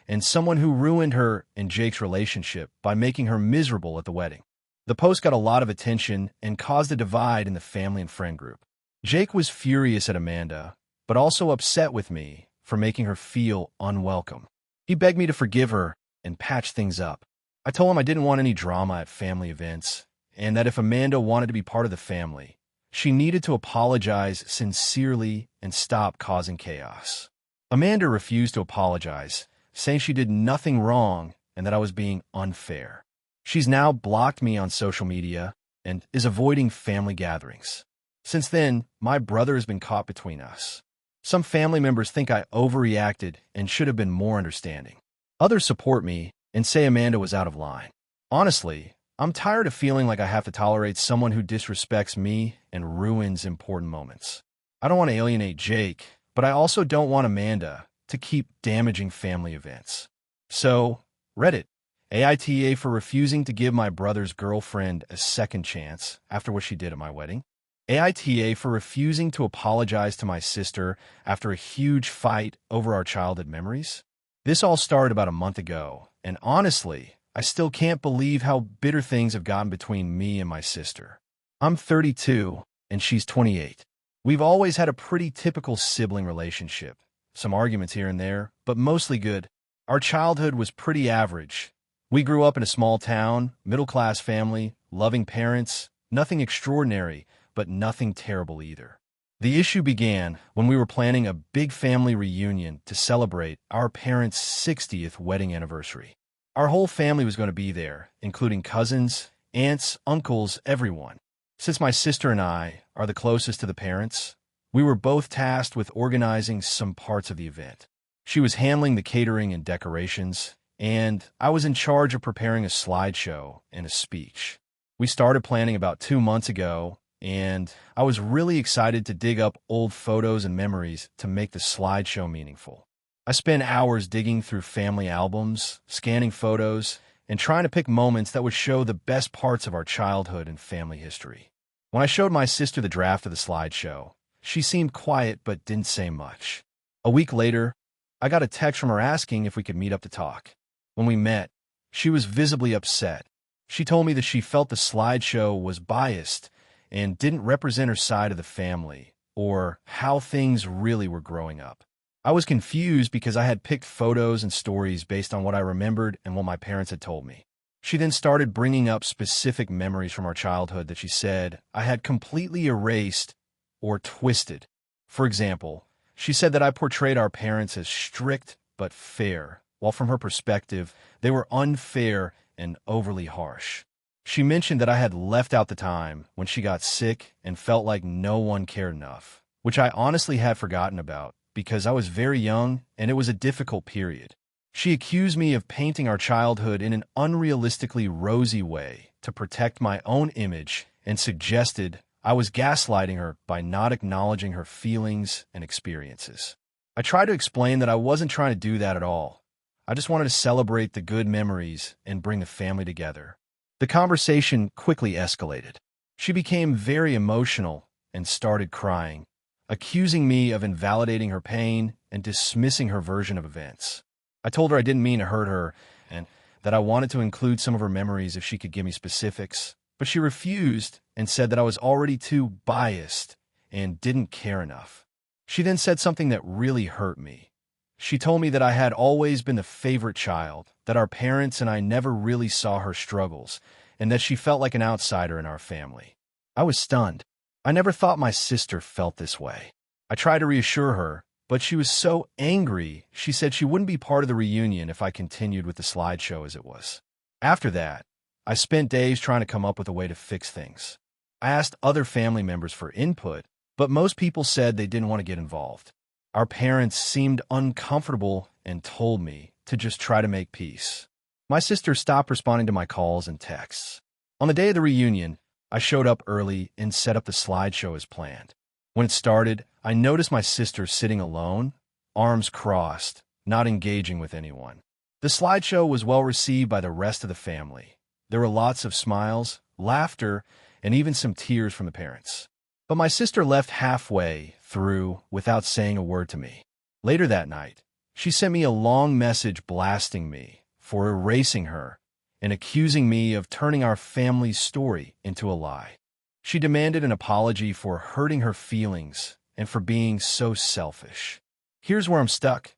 S1: and someone who ruined her and Jake's relationship by making her miserable at the wedding. The post got a lot of attention and caused a divide in the family and friend group. Jake was furious at Amanda, but also upset with me for making her feel unwelcome. He begged me to forgive her and patch things up. I told him I didn't want any drama at family events, and that if Amanda wanted to be part of the family, she needed to apologize sincerely and stop causing chaos. Amanda refused to apologize, saying she did nothing wrong and that I was being unfair. She's now blocked me on social media and is avoiding family gatherings. Since then, my brother has been caught between us. Some family members think I overreacted and should have been more understanding. Others support me and say Amanda was out of line. Honestly, I'm tired of feeling like I have to tolerate someone who disrespects me and ruins important moments. I don't want to alienate Jake, but I also don't want Amanda to keep damaging family events. So, Reddit, AITA for refusing to give my brother's girlfriend a second chance after what she did at my wedding. AITA for refusing to apologize to my sister after a huge fight over our childhood memories. This all started about a month ago, and honestly, I still can't believe how bitter things have gotten between me and my sister. I'm 32, and she's 28. We've always had a pretty typical sibling relationship. Some arguments here and there, but mostly good. Our childhood was pretty average. We grew up in a small town, middle-class family, loving parents, nothing extraordinary, but nothing terrible either. The issue began when we were planning a big family reunion to celebrate our parents' 60th wedding anniversary. Our whole family was going to be there, including cousins, aunts, uncles, everyone. Since my sister and I are the closest to the parents, we were both tasked with organizing some parts of the event. She was handling the catering and decorations, and I was in charge of preparing a slideshow and a speech. We started planning about 2 months ago, and I was really excited to dig up old photos and memories to make the slideshow meaningful. I spent hours digging through family albums, scanning photos, and trying to pick moments that would show the best parts of our childhood and family history. When I showed my sister the draft of the slideshow, she seemed quiet but didn't say much. A week later, I got a text from her asking if we could meet up to talk. When we met, she was visibly upset. She told me that she felt the slideshow was biased and didn't represent her side of the family, or how things really were growing up. I was confused because I had picked photos and stories based on what I remembered and what my parents had told me. She then started bringing up specific memories from our childhood that she said I had completely erased or twisted. For example, she said that I portrayed our parents as strict but fair, while from her perspective, they were unfair and overly harsh. She mentioned that I had left out the time when she got sick and felt like no one cared enough, which I honestly had forgotten about because I was very young and it was a difficult period. She accused me of painting our childhood in an unrealistically rosy way to protect my own image and suggested I was gaslighting her by not acknowledging her feelings and experiences. I tried to explain that I wasn't trying to do that at all. I just wanted to celebrate the good memories and bring the family together. The conversation quickly escalated. She became very emotional and started crying, accusing me of invalidating her pain and dismissing her version of events. I told her I didn't mean to hurt her and that I wanted to include some of her memories if she could give me specifics, but she refused and said that I was already too biased and didn't care enough. She then said something that really hurt me. She told me that I had always been the favorite child, that our parents and I never really saw her struggles, and that she felt like an outsider in our family. I was stunned. I never thought my sister felt this way. I tried to reassure her, but she was so angry, she said she wouldn't be part of the reunion if I continued with the slideshow as it was. After that, I spent days trying to come up with a way to fix things. I asked other family members for input, but most people said they didn't want to get involved. Our parents seemed uncomfortable and told me to just try to make peace. My sister stopped responding to my calls and texts. On the day of the reunion, I showed up early and set up the slideshow as planned. When it started, I noticed my sister sitting alone, arms crossed, not engaging with anyone. The slideshow was well received by the rest of the family. There were lots of smiles, laughter, and even some tears from the parents. But my sister left halfway through without saying a word to me. Later that night, she sent me a long message blasting me for erasing her and accusing me of turning our family's story into a lie. She demanded an apology for hurting her feelings and for being so selfish. Here's where I'm stuck.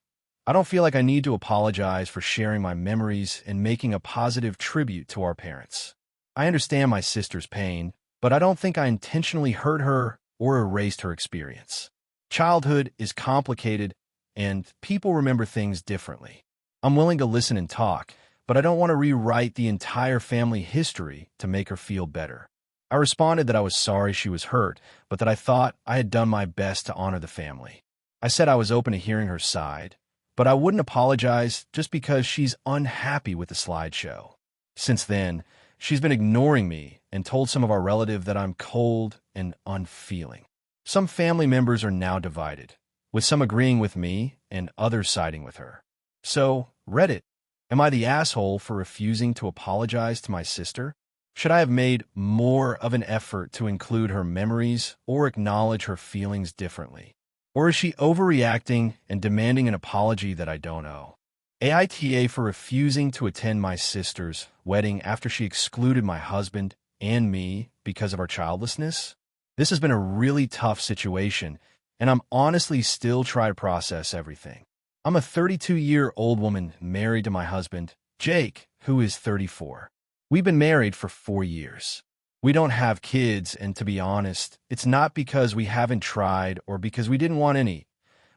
S1: I don't feel like I need to apologize for sharing my memories and making a positive tribute to our parents. I understand my sister's pain, but I don't think I intentionally hurt her or erased her experience. Childhood is complicated, and people remember things differently. I'm willing to listen and talk, but I don't want to rewrite the entire family history to make her feel better. I responded that I was sorry she was hurt, but that I thought I had done my best to honor the family. I said I was open to hearing her side, but I wouldn't apologize just because she's unhappy with the slideshow. Since then, she's been ignoring me and told some of our relatives that I'm cold and unfeeling. Some family members are now divided, with some agreeing with me and others siding with her. So, Reddit, am I the asshole for refusing to apologize to my sister? Should I have made more of an effort to include her memories or acknowledge her feelings differently? Or is she overreacting and demanding an apology that I don't owe? AITA for refusing to attend my sister's wedding after she excluded my husband and me because of our childlessness? This has been a really tough situation, and I'm honestly still trying to process everything. I'm a 32-year-old woman married to my husband, Jake, who is 34. We've been married for 4 years. We don't have kids, and to be honest, it's not because we haven't tried or because we didn't want any.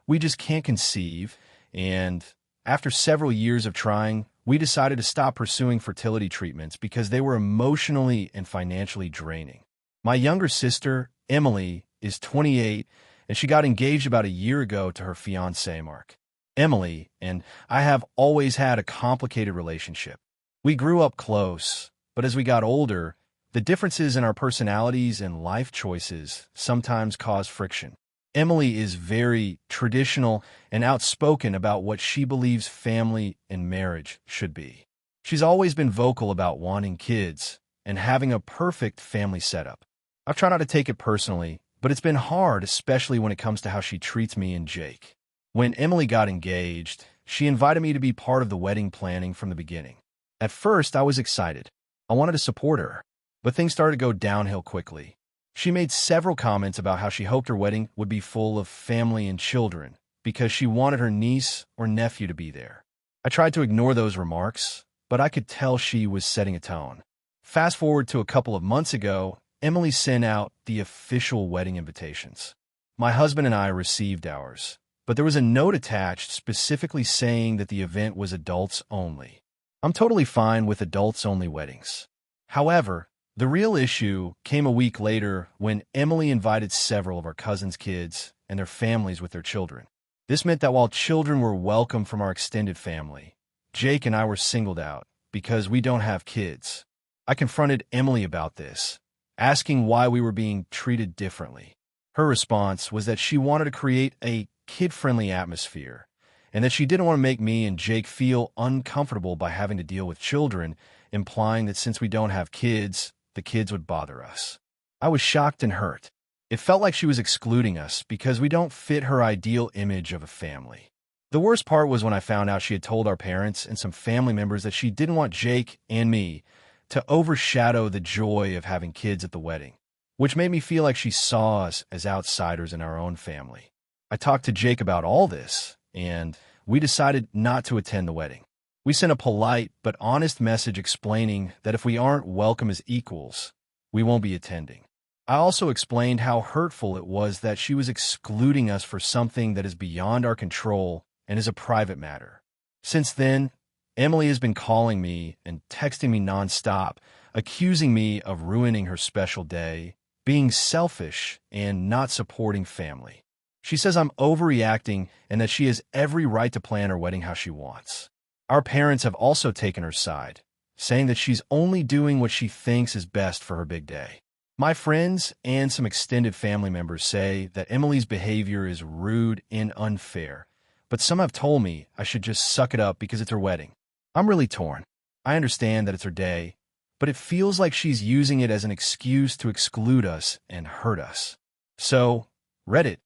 S1: We just can't conceive, and after several years of trying, we decided to stop pursuing fertility treatments because they were emotionally and financially draining. My younger sister, Emily, is 28, and she got engaged about a year ago to her fiancé, Mark. Emily and I have always had a complicated relationship. We grew up close, but as we got older, the differences in our personalities and life choices sometimes cause friction. Emily is very traditional and outspoken about what she believes family and marriage should be. She's always been vocal about wanting kids and having a perfect family setup. I've tried not to take it personally, but it's been hard, especially when it comes to how she treats me and Jake. When Emily got engaged, she invited me to be part of the wedding planning from the beginning. At first, I was excited. I wanted to support her, but things started to go downhill quickly. She made several comments about how she hoped her wedding would be full of family and children because she wanted her niece or nephew to be there. I tried to ignore those remarks, but I could tell she was setting a tone. Fast forward to a couple of months ago, Emily sent out the official wedding invitations. My husband and I received ours, but there was a note attached specifically saying that the event was adults only. I'm totally fine with adults-only weddings. However, the real issue came a week later when Emily invited several of our cousins' kids and their families with their children. This meant that while children were welcome from our extended family, Jake and I were singled out because we don't have kids. I confronted Emily about this, asking why we were being treated differently. Her response was that she wanted to create a kid-friendly atmosphere, and that she didn't want to make me and Jake feel uncomfortable by having to deal with children, implying that since we don't have kids, the kids would bother us. I was shocked and hurt. It felt like she was excluding us because we don't fit her ideal image of a family. The worst part was when I found out she had told our parents and some family members that she didn't want Jake and me to overshadow the joy of having kids at the wedding, which made me feel like she saw us as outsiders in our own family. I talked to Jake about all this, and we decided not to attend the wedding. We sent a polite but honest message explaining that if we aren't welcome as equals, we won't be attending. I also explained how hurtful it was that she was excluding us for something that is beyond our control and is a private matter. Since then, Emily has been calling me and texting me nonstop, accusing me of ruining her special day, being selfish, and not supporting family. She says I'm overreacting and that she has every right to plan her wedding how she wants. Our parents have also taken her side, saying that she's only doing what she thinks is best for her big day. My friends and some extended family members say that Emily's behavior is rude and unfair, but some have told me I should just suck it up because it's her wedding. I'm really torn. I understand that it's her day, but it feels like she's using it as an excuse to exclude us and hurt us. So, Reddit,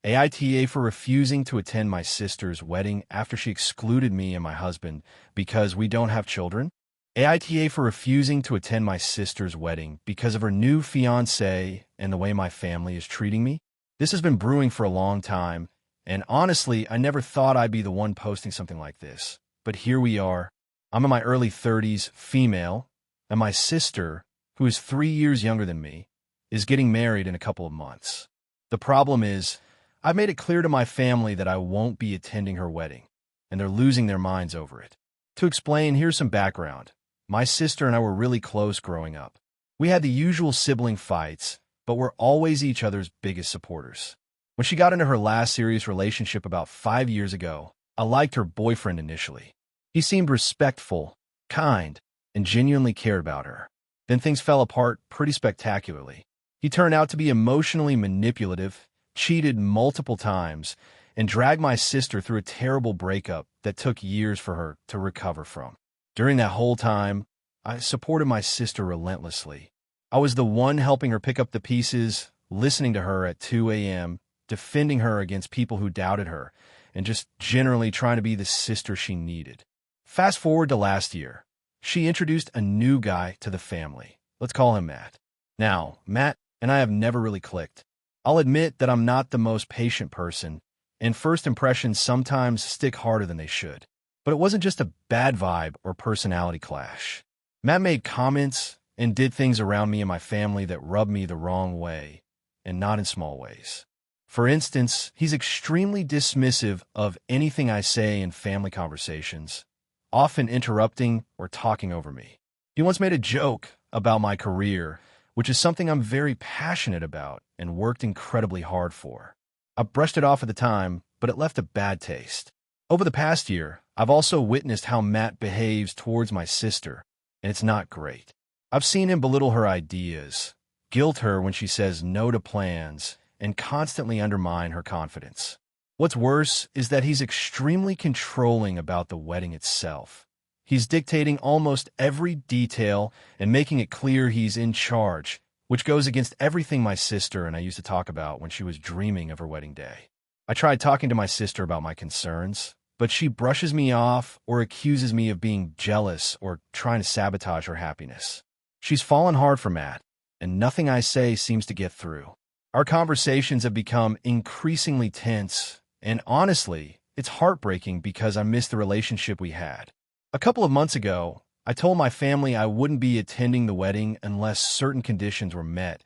S1: AITA for refusing to attend my sister's wedding after she excluded me and my husband because we don't have children. AITA for refusing to attend my sister's wedding because of her new fiancé and the way my family is treating me. This has been brewing for a long time, and honestly, I never thought I'd be the one posting something like this. But here we are. I'm in my early 30s, female, and my sister, who is 3 years younger than me, is getting married in a couple of months. The problem is, I've made it clear to my family that I won't be attending her wedding, and they're losing their minds over it. To explain, here's some background. My sister and I were really close growing up. We had the usual sibling fights, but we're always each other's biggest supporters. When she got into her last serious relationship about 5 years ago, I liked her boyfriend initially. He seemed respectful, kind, and genuinely cared about her. Then things fell apart pretty spectacularly. He turned out to be emotionally manipulative, cheated multiple times, and dragged my sister through a terrible breakup that took years for her to recover from. During that whole time, I supported my sister relentlessly. I was the one helping her pick up the pieces, listening to her at 2 a.m., defending her against people who doubted her, and just generally trying to be the sister she needed. Fast forward to last year. She introduced a new guy to the family. Let's call him Matt. Now, Matt and I have never really clicked. I'll admit that I'm not the most patient person, and first impressions sometimes stick harder than they should. But it wasn't just a bad vibe or personality clash. Matt made comments and did things around me and my family that rubbed me the wrong way, and not in small ways. For instance, he's extremely dismissive of anything I say in family conversations, often interrupting or talking over me. He once made a joke about my career, which is something I'm very passionate about and worked incredibly hard for. I brushed it off at the time, but it left a bad taste. Over the past year, I've also witnessed how Matt behaves towards my sister, and it's not great. I've seen him belittle her ideas, guilt her when she says no to plans, and constantly undermine her confidence. What's worse is that he's extremely controlling about the wedding itself. He's dictating almost every detail and making it clear he's in charge, which goes against everything my sister and I used to talk about when she was dreaming of her wedding day. I tried talking to my sister about my concerns, but she brushes me off or accuses me of being jealous or trying to sabotage her happiness. She's fallen hard for Matt, and nothing I say seems to get through. Our conversations have become increasingly tense, and honestly, it's heartbreaking because I miss the relationship we had. A couple of months ago, I told my family I wouldn't be attending the wedding unless certain conditions were met,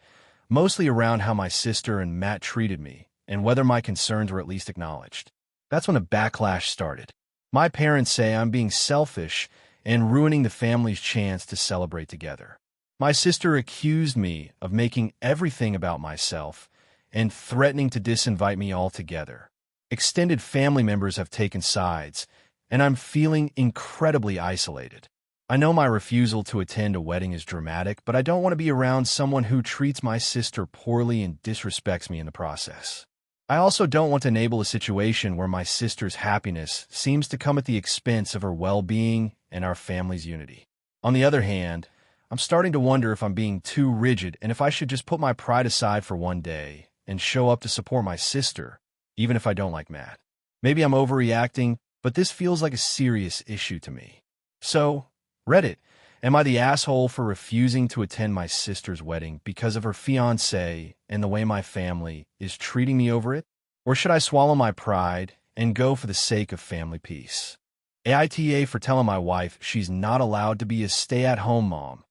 S1: mostly around how my sister and Matt treated me, and whether my concerns were at least acknowledged. That's when a backlash started. My parents say I'm being selfish and ruining the family's chance to celebrate together. My sister accused me of making everything about myself and threatening to disinvite me altogether. Extended family members have taken sides, and I'm feeling incredibly isolated. I know my refusal to attend a wedding is dramatic, but I don't want to be around someone who treats my sister poorly and disrespects me in the process. I also don't want to enable a situation where my sister's happiness seems to come at the expense of her well-being and our family's unity. On the other hand, I'm starting to wonder if I'm being too rigid and if I should just put my pride aside for one day and show up to support my sister, even if I don't like Matt. Maybe I'm overreacting, but this feels like a serious issue to me. So, Reddit, am I the asshole for refusing to attend my sister's wedding because of her fiancé and the way my family is treating me over it? Or should I swallow my pride and go for the sake of family peace? AITA for telling my wife she's not allowed to be a stay-at-home mom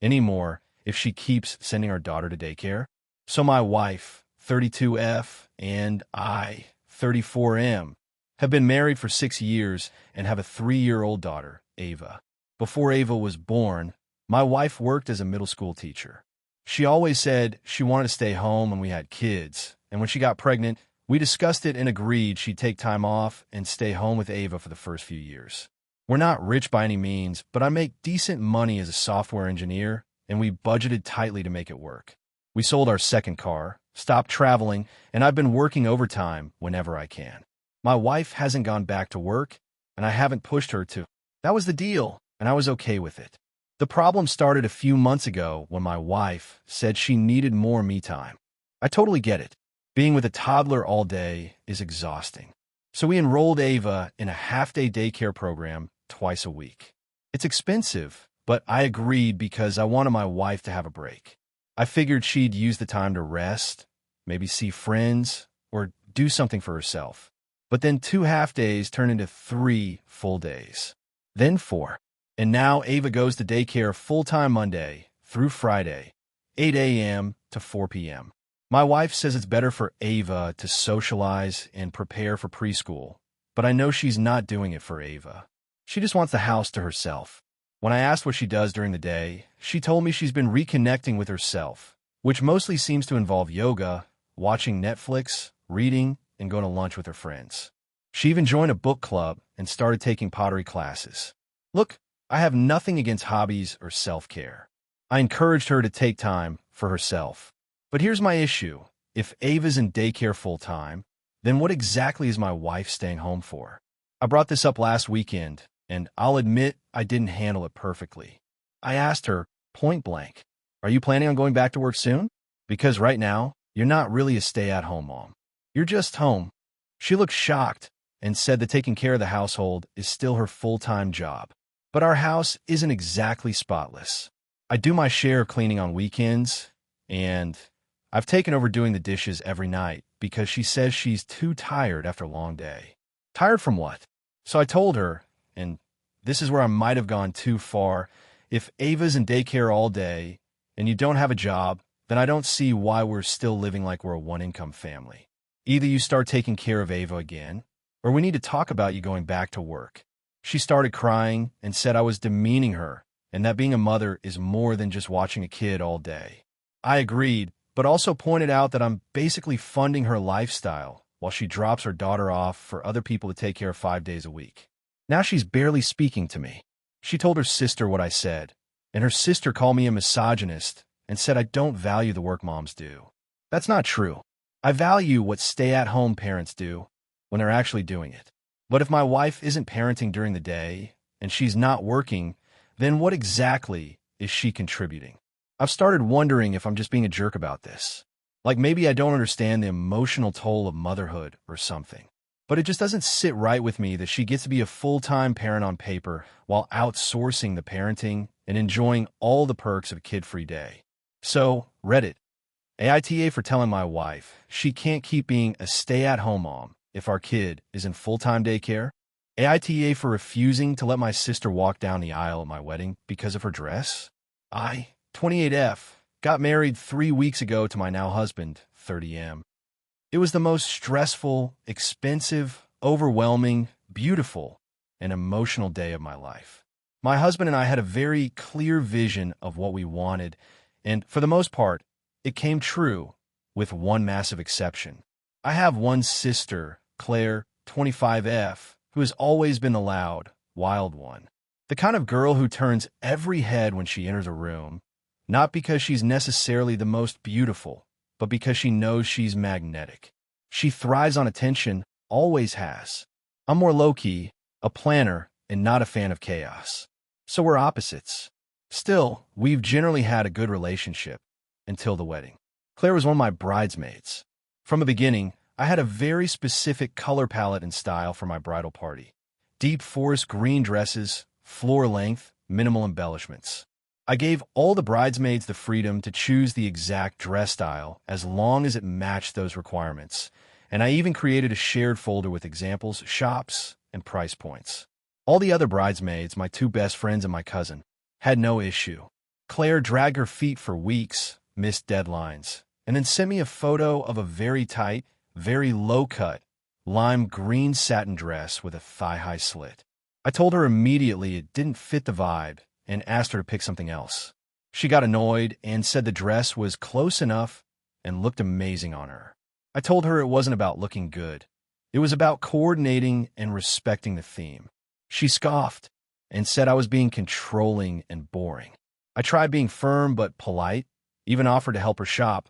S1: anymore if she keeps sending our daughter to daycare. So my wife, 32F, and I, 34M, have been married for 6 years and have a 3-year-old daughter, Ava. Before Ava was born, my wife worked as a middle school teacher. She always said she wanted to stay home when we had kids, and when she got pregnant, we discussed it and agreed she'd take time off and stay home with Ava for the first few years. We're not rich by any means, but I make decent money as a software engineer, and we budgeted tightly to make it work. We sold our second car, stopped traveling, and I've been working overtime whenever I can. My wife hasn't gone back to work, and I haven't pushed her to. That was the deal, and I was okay with it. The problem started a few months ago when my wife said she needed more me time. I totally get it. Being with a toddler all day is exhausting. So we enrolled Ava in a half-day daycare program twice a week. It's expensive, but I agreed because I wanted my wife to have a break. I figured she'd use the time to rest, maybe see friends, or do something for herself. But then 2 half-days turned into 3 full days. Then 4. And now Ava goes to daycare full-time Monday through Friday, 8 a.m. to 4 p.m. My wife says it's better for Ava to socialize and prepare for preschool, but I know she's not doing it for Ava. She just wants the house to herself. When I asked what she does during the day, she told me she's been reconnecting with herself, which mostly seems to involve yoga, watching Netflix, reading, and going to lunch with her friends. She even joined a book club and started taking pottery classes. Look, I have nothing against hobbies or self-care. I encouraged her to take time for herself. But here's my issue. If Ava's in daycare full-time, then what exactly is my wife staying home for? I brought this up last weekend, and I'll admit I didn't handle it perfectly. I asked her, point blank, are you planning on going back to work soon? Because right now, you're not really a stay-at-home mom. You're just home. She looked shocked and said that taking care of the household is still her full-time job. But our house isn't exactly spotless. I do my share of cleaning on weekends, and I've taken over doing the dishes every night because she says she's too tired after a long day. Tired from what? So I told her, and this is where I might have gone too far, if Ava's in daycare all day and you don't have a job, then I don't see why we're still living like we're a one-income family. Either you start taking care of Ava again, or we need to talk about you going back to work. She started crying and said I was demeaning her and that being a mother is more than just watching a kid all day. I agreed, but also pointed out that I'm basically funding her lifestyle while she drops her daughter off for other people to take care of 5 days a week. Now she's barely speaking to me. She told her sister what I said, and her sister called me a misogynist and said I don't value the work moms do. That's not true. I value what stay-at-home parents do when they're actually doing it. But if my wife isn't parenting during the day and she's not working, then what exactly is she contributing? I've started wondering if I'm just being a jerk about this. Like maybe I don't understand the emotional toll of motherhood or something. But it just doesn't sit right with me that she gets to be a full-time parent on paper while outsourcing the parenting and enjoying all the perks of a kid-free day. So, Reddit, AITA for telling my wife she can't keep being a stay-at-home mom if our kid is in full-time daycare. AITA for refusing to let my sister walk down the aisle at my wedding because of her dress. I, 28F, got married 3 weeks ago to my now husband, 30M. It was the most stressful, expensive, overwhelming, beautiful, and emotional day of my life. My husband and I had a very clear vision of what we wanted, and for the most part, it came true, with one massive exception. I have one sister, Claire, 25F, who has always been the loud, wild one. The kind of girl who turns every head when she enters a room, not because she's necessarily the most beautiful, but because she knows she's magnetic. She thrives on attention, always has. I'm more low-key, a planner, and not a fan of chaos. So we're opposites. Still, we've generally had a good relationship, until the wedding. Claire was one of my bridesmaids. From the beginning, I had a very specific color palette and style for my bridal party. Deep forest green dresses, floor length, minimal embellishments. I gave all the bridesmaids the freedom to choose the exact dress style as long as it matched those requirements, and I even created a shared folder with examples, shops, and price points. All the other bridesmaids, my two best friends and my cousin, had no issue. Claire dragged her feet for weeks, missed deadlines, and then sent me a photo of a very tight, very low-cut, lime green satin dress with a thigh-high slit. I told her immediately it didn't fit the vibe and asked her to pick something else. She got annoyed and said the dress was close enough and looked amazing on her. I told her it wasn't about looking good. It was about coordinating and respecting the theme. She scoffed and said I was being controlling and boring. I tried being firm but polite, even offered to help her shop,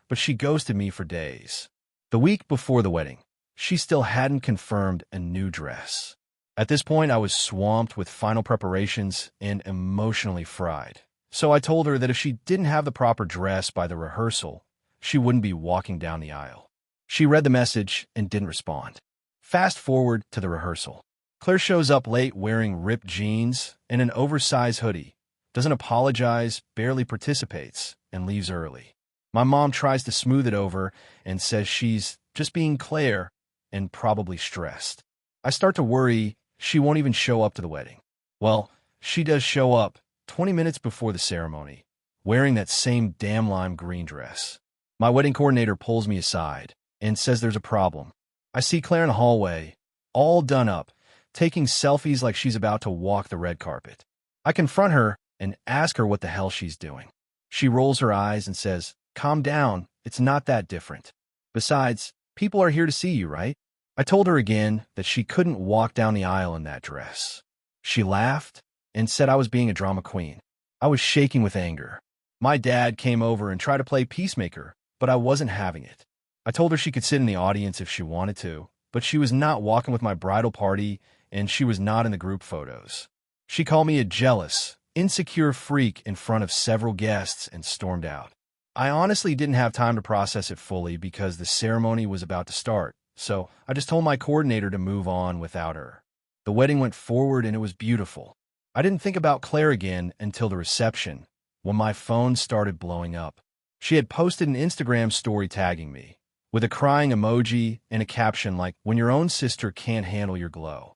S1: but she ghosted me for days. The week before the wedding, she still hadn't confirmed a new dress. At this point, I was swamped with final preparations and emotionally fried. So I told her that if she didn't have the proper dress by the rehearsal, she wouldn't be walking down the aisle. She read the message and didn't respond. Fast forward to the rehearsal. Claire shows up late wearing ripped jeans and an oversized hoodie, doesn't apologize, barely participates, and leaves early. My mom tries to smooth it over and says she's just being Claire and probably stressed. I start to worry she won't even show up to the wedding. Well, she does show up 20 minutes before the ceremony, wearing that same damn lime green dress. My wedding coordinator pulls me aside and says there's a problem. I see Claire in the hallway, all done up, taking selfies like she's about to walk the red carpet. I confront her and ask her what the hell she's doing. She rolls her eyes and says, "Calm down, it's not that different. Besides, people are here to see you, right?" I told her again that she couldn't walk down the aisle in that dress. She laughed and said I was being a drama queen. I was shaking with anger. My dad came over and tried to play peacemaker, but I wasn't having it. I told her she could sit in the audience if she wanted to, but she was not walking with my bridal party and she was not in the group photos. She called me a jealous, insecure freak in front of several guests and stormed out. I honestly didn't have time to process it fully because the ceremony was about to start, so I just told my coordinator to move on without her. The wedding went forward and it was beautiful. I didn't think about Claire again until the reception, when my phone started blowing up. She had posted an Instagram story tagging me, with a crying emoji and a caption like, "When your own sister can't handle your glow."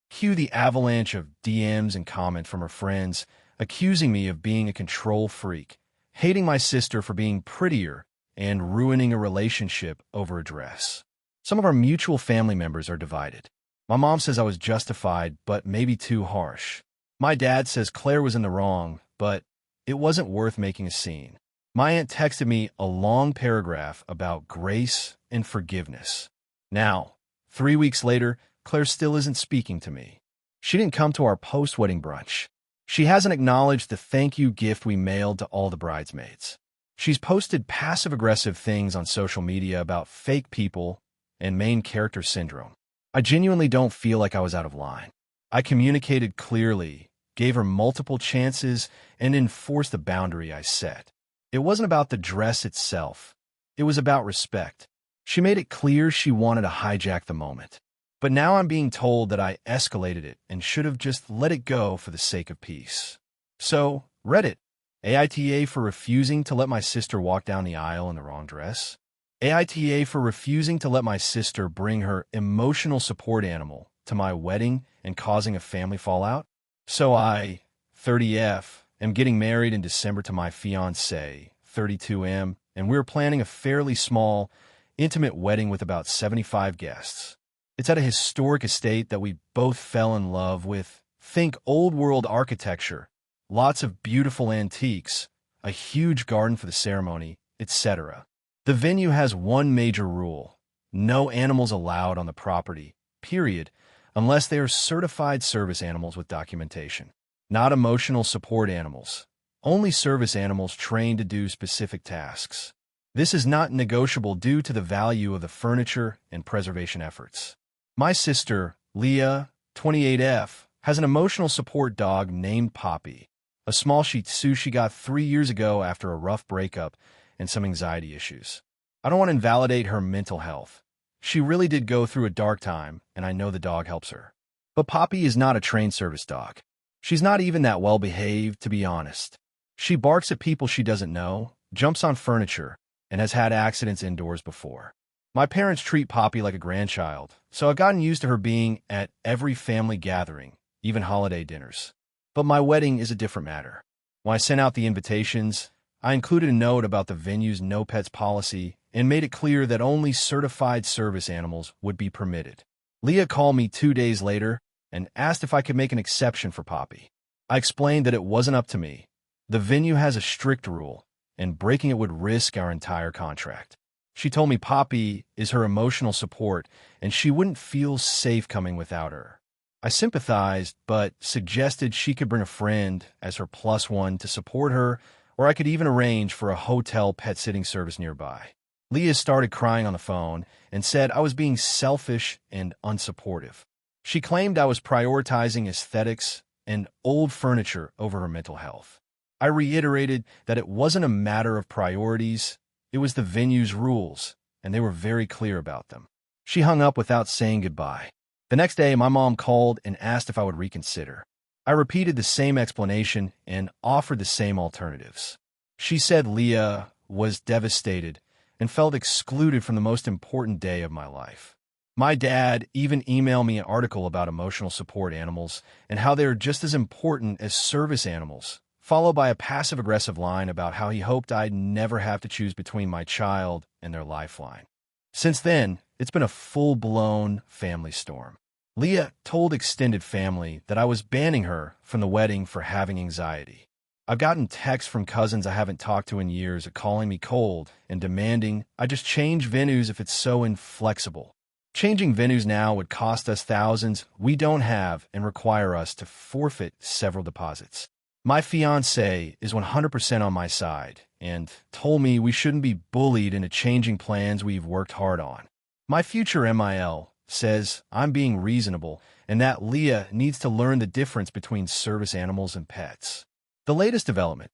S1: Cue the avalanche of DMs and comments from her friends, accusing me of being a control freak, hating my sister for being prettier, and ruining a relationship over a dress. Some of our mutual family members are divided. My mom says I was justified, but maybe too harsh. My dad says Claire was in the wrong, but it wasn't worth making a scene. My aunt texted me a long paragraph about grace and forgiveness. Now, 3 weeks later, Claire still isn't speaking to me. She didn't come to our post-wedding brunch. She hasn't acknowledged the thank you gift we mailed to all the bridesmaids. She's posted passive-aggressive things on social media about fake people and main character syndrome. I genuinely don't feel like I was out of line. I communicated clearly, gave her multiple chances, and enforced the boundary I set. It wasn't about the dress itself. It was about respect. She made it clear she wanted to hijack the moment. But now I'm being told that I escalated it and should have just let it go for the sake of peace. So, Reddit, AITA for refusing to let my sister walk down the aisle in the wrong dress. AITA for refusing to let my sister bring her emotional support animal to my wedding and causing a family fallout. So I, 30F, am getting married in December to my fiancée, 32M, and we're planning a fairly small, intimate wedding with about 75 guests. It's at a historic estate that we both fell in love with Think old-world architecture, lots of beautiful antiques, a huge garden for the ceremony, etc. The venue has one major rule: no animals allowed on the property, period, unless they are certified service animals with documentation. Not emotional support animals. Only service animals trained to do specific tasks. This is not negotiable due to the value of the furniture and preservation efforts. My sister, Leah, 28F, has an emotional support dog named Poppy, a small Shih Tzu she got 3 years ago after a rough breakup and some anxiety issues. I don't want to invalidate her mental health. She really did go through a dark time, and I know the dog helps her. But Poppy is not a trained service dog. She's not even that well-behaved, to be honest. She barks at people she doesn't know, jumps on furniture, and has had accidents indoors before. My parents treat Poppy like a grandchild, so I've gotten used to her being at every family gathering, even holiday dinners. But my wedding is a different matter. When I sent out the invitations, I included a note about the venue's no pets policy and made it clear that only certified service animals would be permitted. Leah called me 2 days later and asked if I could make an exception for Poppy. I explained that it wasn't up to me. The venue has a strict rule, and breaking it would risk our entire contract. She told me Poppy is her emotional support, and she wouldn't feel safe coming without her. I sympathized, but suggested she could bring a friend as her +1 to support her, or I could even arrange for a hotel pet-sitting service nearby. Leah started crying on the phone and said I was being selfish and unsupportive. She claimed I was prioritizing aesthetics and old furniture over her mental health. I reiterated that it wasn't a matter of priorities, it was the venue's rules, and they were very clear about them. She hung up without saying goodbye. The next day, my mom called and asked if I would reconsider. I repeated the same explanation and offered the same alternatives. She said Leah was devastated and felt excluded from the most important day of my life. My dad even emailed me an article about emotional support animals and how they are just as important as service animals, followed by a passive-aggressive line about how he hoped I'd never have to choose between my child and their lifeline. Since then, it's been a full-blown family storm. Leah told extended family that I was banning her from the wedding for having anxiety. I've gotten texts from cousins I haven't talked to in years calling me cold and demanding I just change venues if it's so inflexible. Changing venues now would cost us thousands we don't have and require us to forfeit several deposits. My fiancé is 100% on my side and told me we shouldn't be bullied into changing plans we've worked hard on. My future MIL says I'm being reasonable and that Leah needs to learn the difference between service animals and pets. The latest development: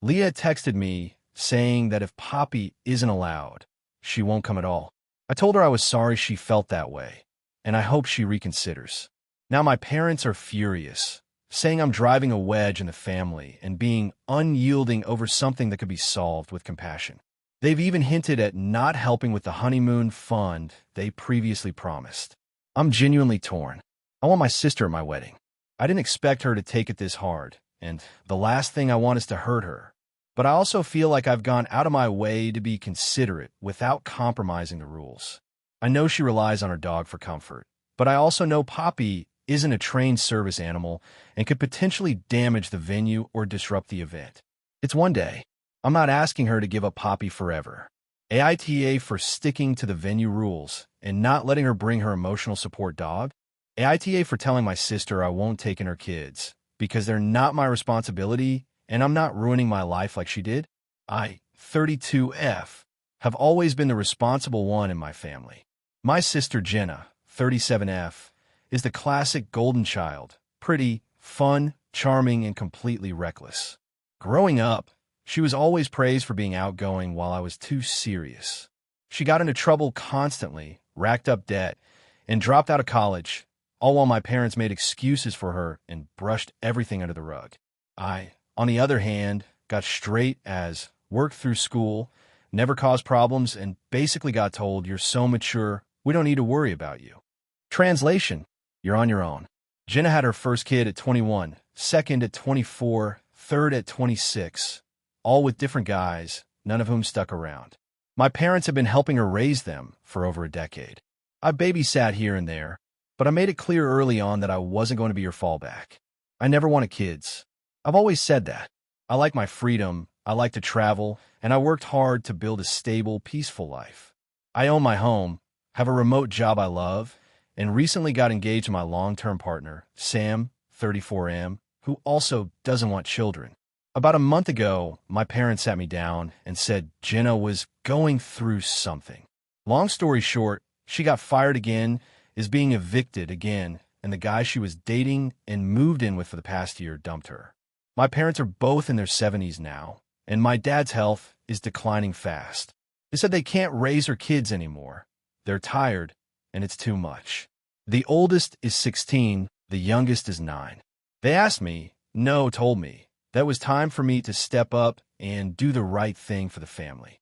S1: Leah texted me saying that if Poppy isn't allowed, she won't come at all. I told her I was sorry she felt that way, and I hope she reconsiders. Now my parents are furious, saying I'm driving a wedge in the family and being unyielding over something that could be solved with compassion. They've even hinted at not helping with the honeymoon fund they previously promised. I'm genuinely torn. I want my sister at my wedding. I didn't expect her to take it this hard, and the last thing I want is to hurt her. But I also feel like I've gone out of my way to be considerate without compromising the rules. I know she relies on her dog for comfort, but I also know Poppy isn't a trained service animal and could potentially damage the venue or disrupt the event. It's one day. I'm not asking her to give up Poppy forever. AITA for sticking to the venue rules and not letting her bring her emotional support dog. AITA for telling my sister I won't take in her kids because they're not my responsibility and I'm not ruining my life like she did. I, 32F, have always been the responsible one in my family. My sister Jenna, 37F, is the classic golden child, pretty, fun, charming, and completely reckless. Growing up, she was always praised for being outgoing while I was too serious. She got into trouble constantly, racked up debt, and dropped out of college, all while my parents made excuses for her and brushed everything under the rug. I, on the other hand, got straight A's, worked through school, never caused problems, and basically got told, "You're so mature, we don't need to worry about you." Translation: you're on your own. Jenna had her first kid at 21, second at 24, third at 26, all with different guys, none of whom stuck around. My parents have been helping her raise them for over a decade. I babysat here and there, but I made it clear early on that I wasn't going to be her fallback. I never wanted kids. I've always said that. I like my freedom, I like to travel, and I worked hard to build a stable, peaceful life. I own my home, have a remote job I love, and recently got engaged to my long-term partner, Sam, 34M, who also doesn't want children. About a month ago, my parents sat me down and said Jenna was going through something. Long story short, she got fired again, is being evicted again, and the guy she was dating and moved in with for the past year dumped her. My parents are both in their 70s now, and my dad's health is declining fast. They said they can't raise her kids anymore. They're tired, and it's too much. The oldest is 16, the youngest is 9. They asked me, told me, that it was time for me to step up and do the right thing for the family.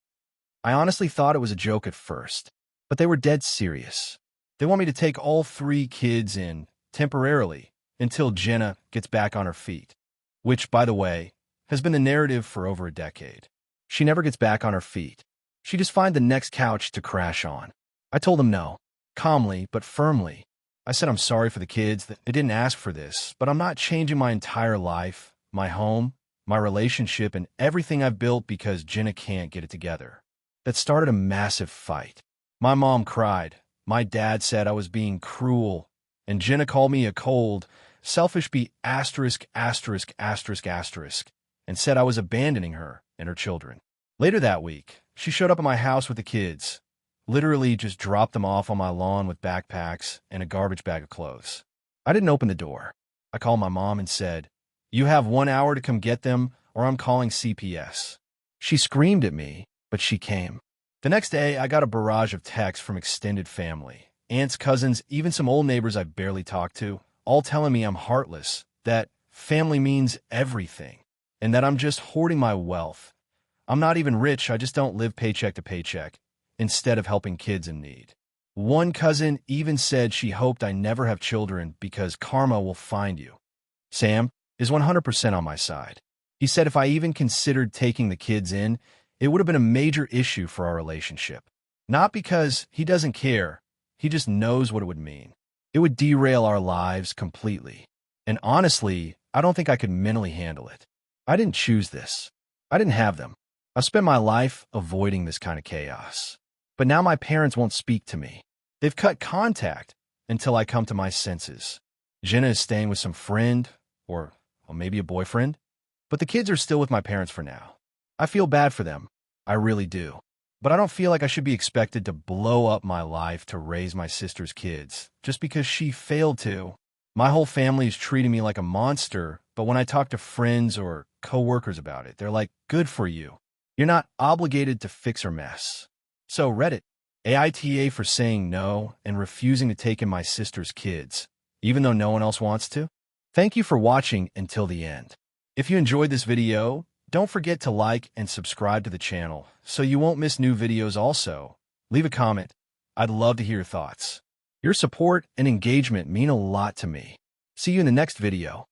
S1: I honestly thought it was a joke at first, but they were dead serious. They want me to take all 3 kids in, temporarily, until Jenna gets back on her feet. Which, by the way, has been the narrative for over a decade. She never gets back on her feet. She just finds the next couch to crash on. I told them no, calmly but firmly. I said I'm sorry for the kids, that they didn't ask for this, but I'm not changing my entire life, my home, my relationship, and everything I've built because Jenna can't get it together. That started a massive fight. My mom cried. My dad said I was being cruel, and Jenna called me a cold, selfish asterisk, and said I was abandoning her and her children. Later that week, she showed up at my house with the kids, literally just dropped them off on my lawn with backpacks and a garbage bag of clothes. I didn't open the door. I called my mom and said, "You have 1 hour to come get them, or I'm calling CPS." She screamed at me, but she came. The next day, I got a barrage of texts from extended family, aunts, cousins, even some old neighbors I barely talked to, all telling me I'm heartless, that family means everything, and that I'm just hoarding my wealth. I'm not even rich, I just don't live paycheck to paycheck, instead of helping kids in need. One cousin even said she hoped I never have children because karma will find you. Sam is 100% on my side. He said if I even considered taking the kids in, it would have been a major issue for our relationship. Not because he doesn't care, he just knows what it would mean. It would derail our lives completely. And honestly, I don't think I could mentally handle it. I didn't choose this. I didn't have them. I've spent my life avoiding this kind of chaos. But now my parents won't speak to me. They've cut contact until I come to my senses. Jenna is staying with some friend, or maybe a boyfriend. But the kids are still with my parents for now. I feel bad for them. I really do. But I don't feel like I should be expected to blow up my life to raise my sister's kids, just because she failed to. My whole family is treating me like a monster, but when I talk to friends or coworkers about it, they're like, good for you. You're not obligated to fix her mess. So Reddit, AITA for saying no and refusing to take in my sister's kids, even though no one else wants to. Thank you for watching until the end. If you enjoyed this video, don't forget to like and subscribe to the channel so you won't miss new videos also. Leave a comment. I'd love to hear your thoughts. Your support and engagement mean a lot to me. See you in the next video.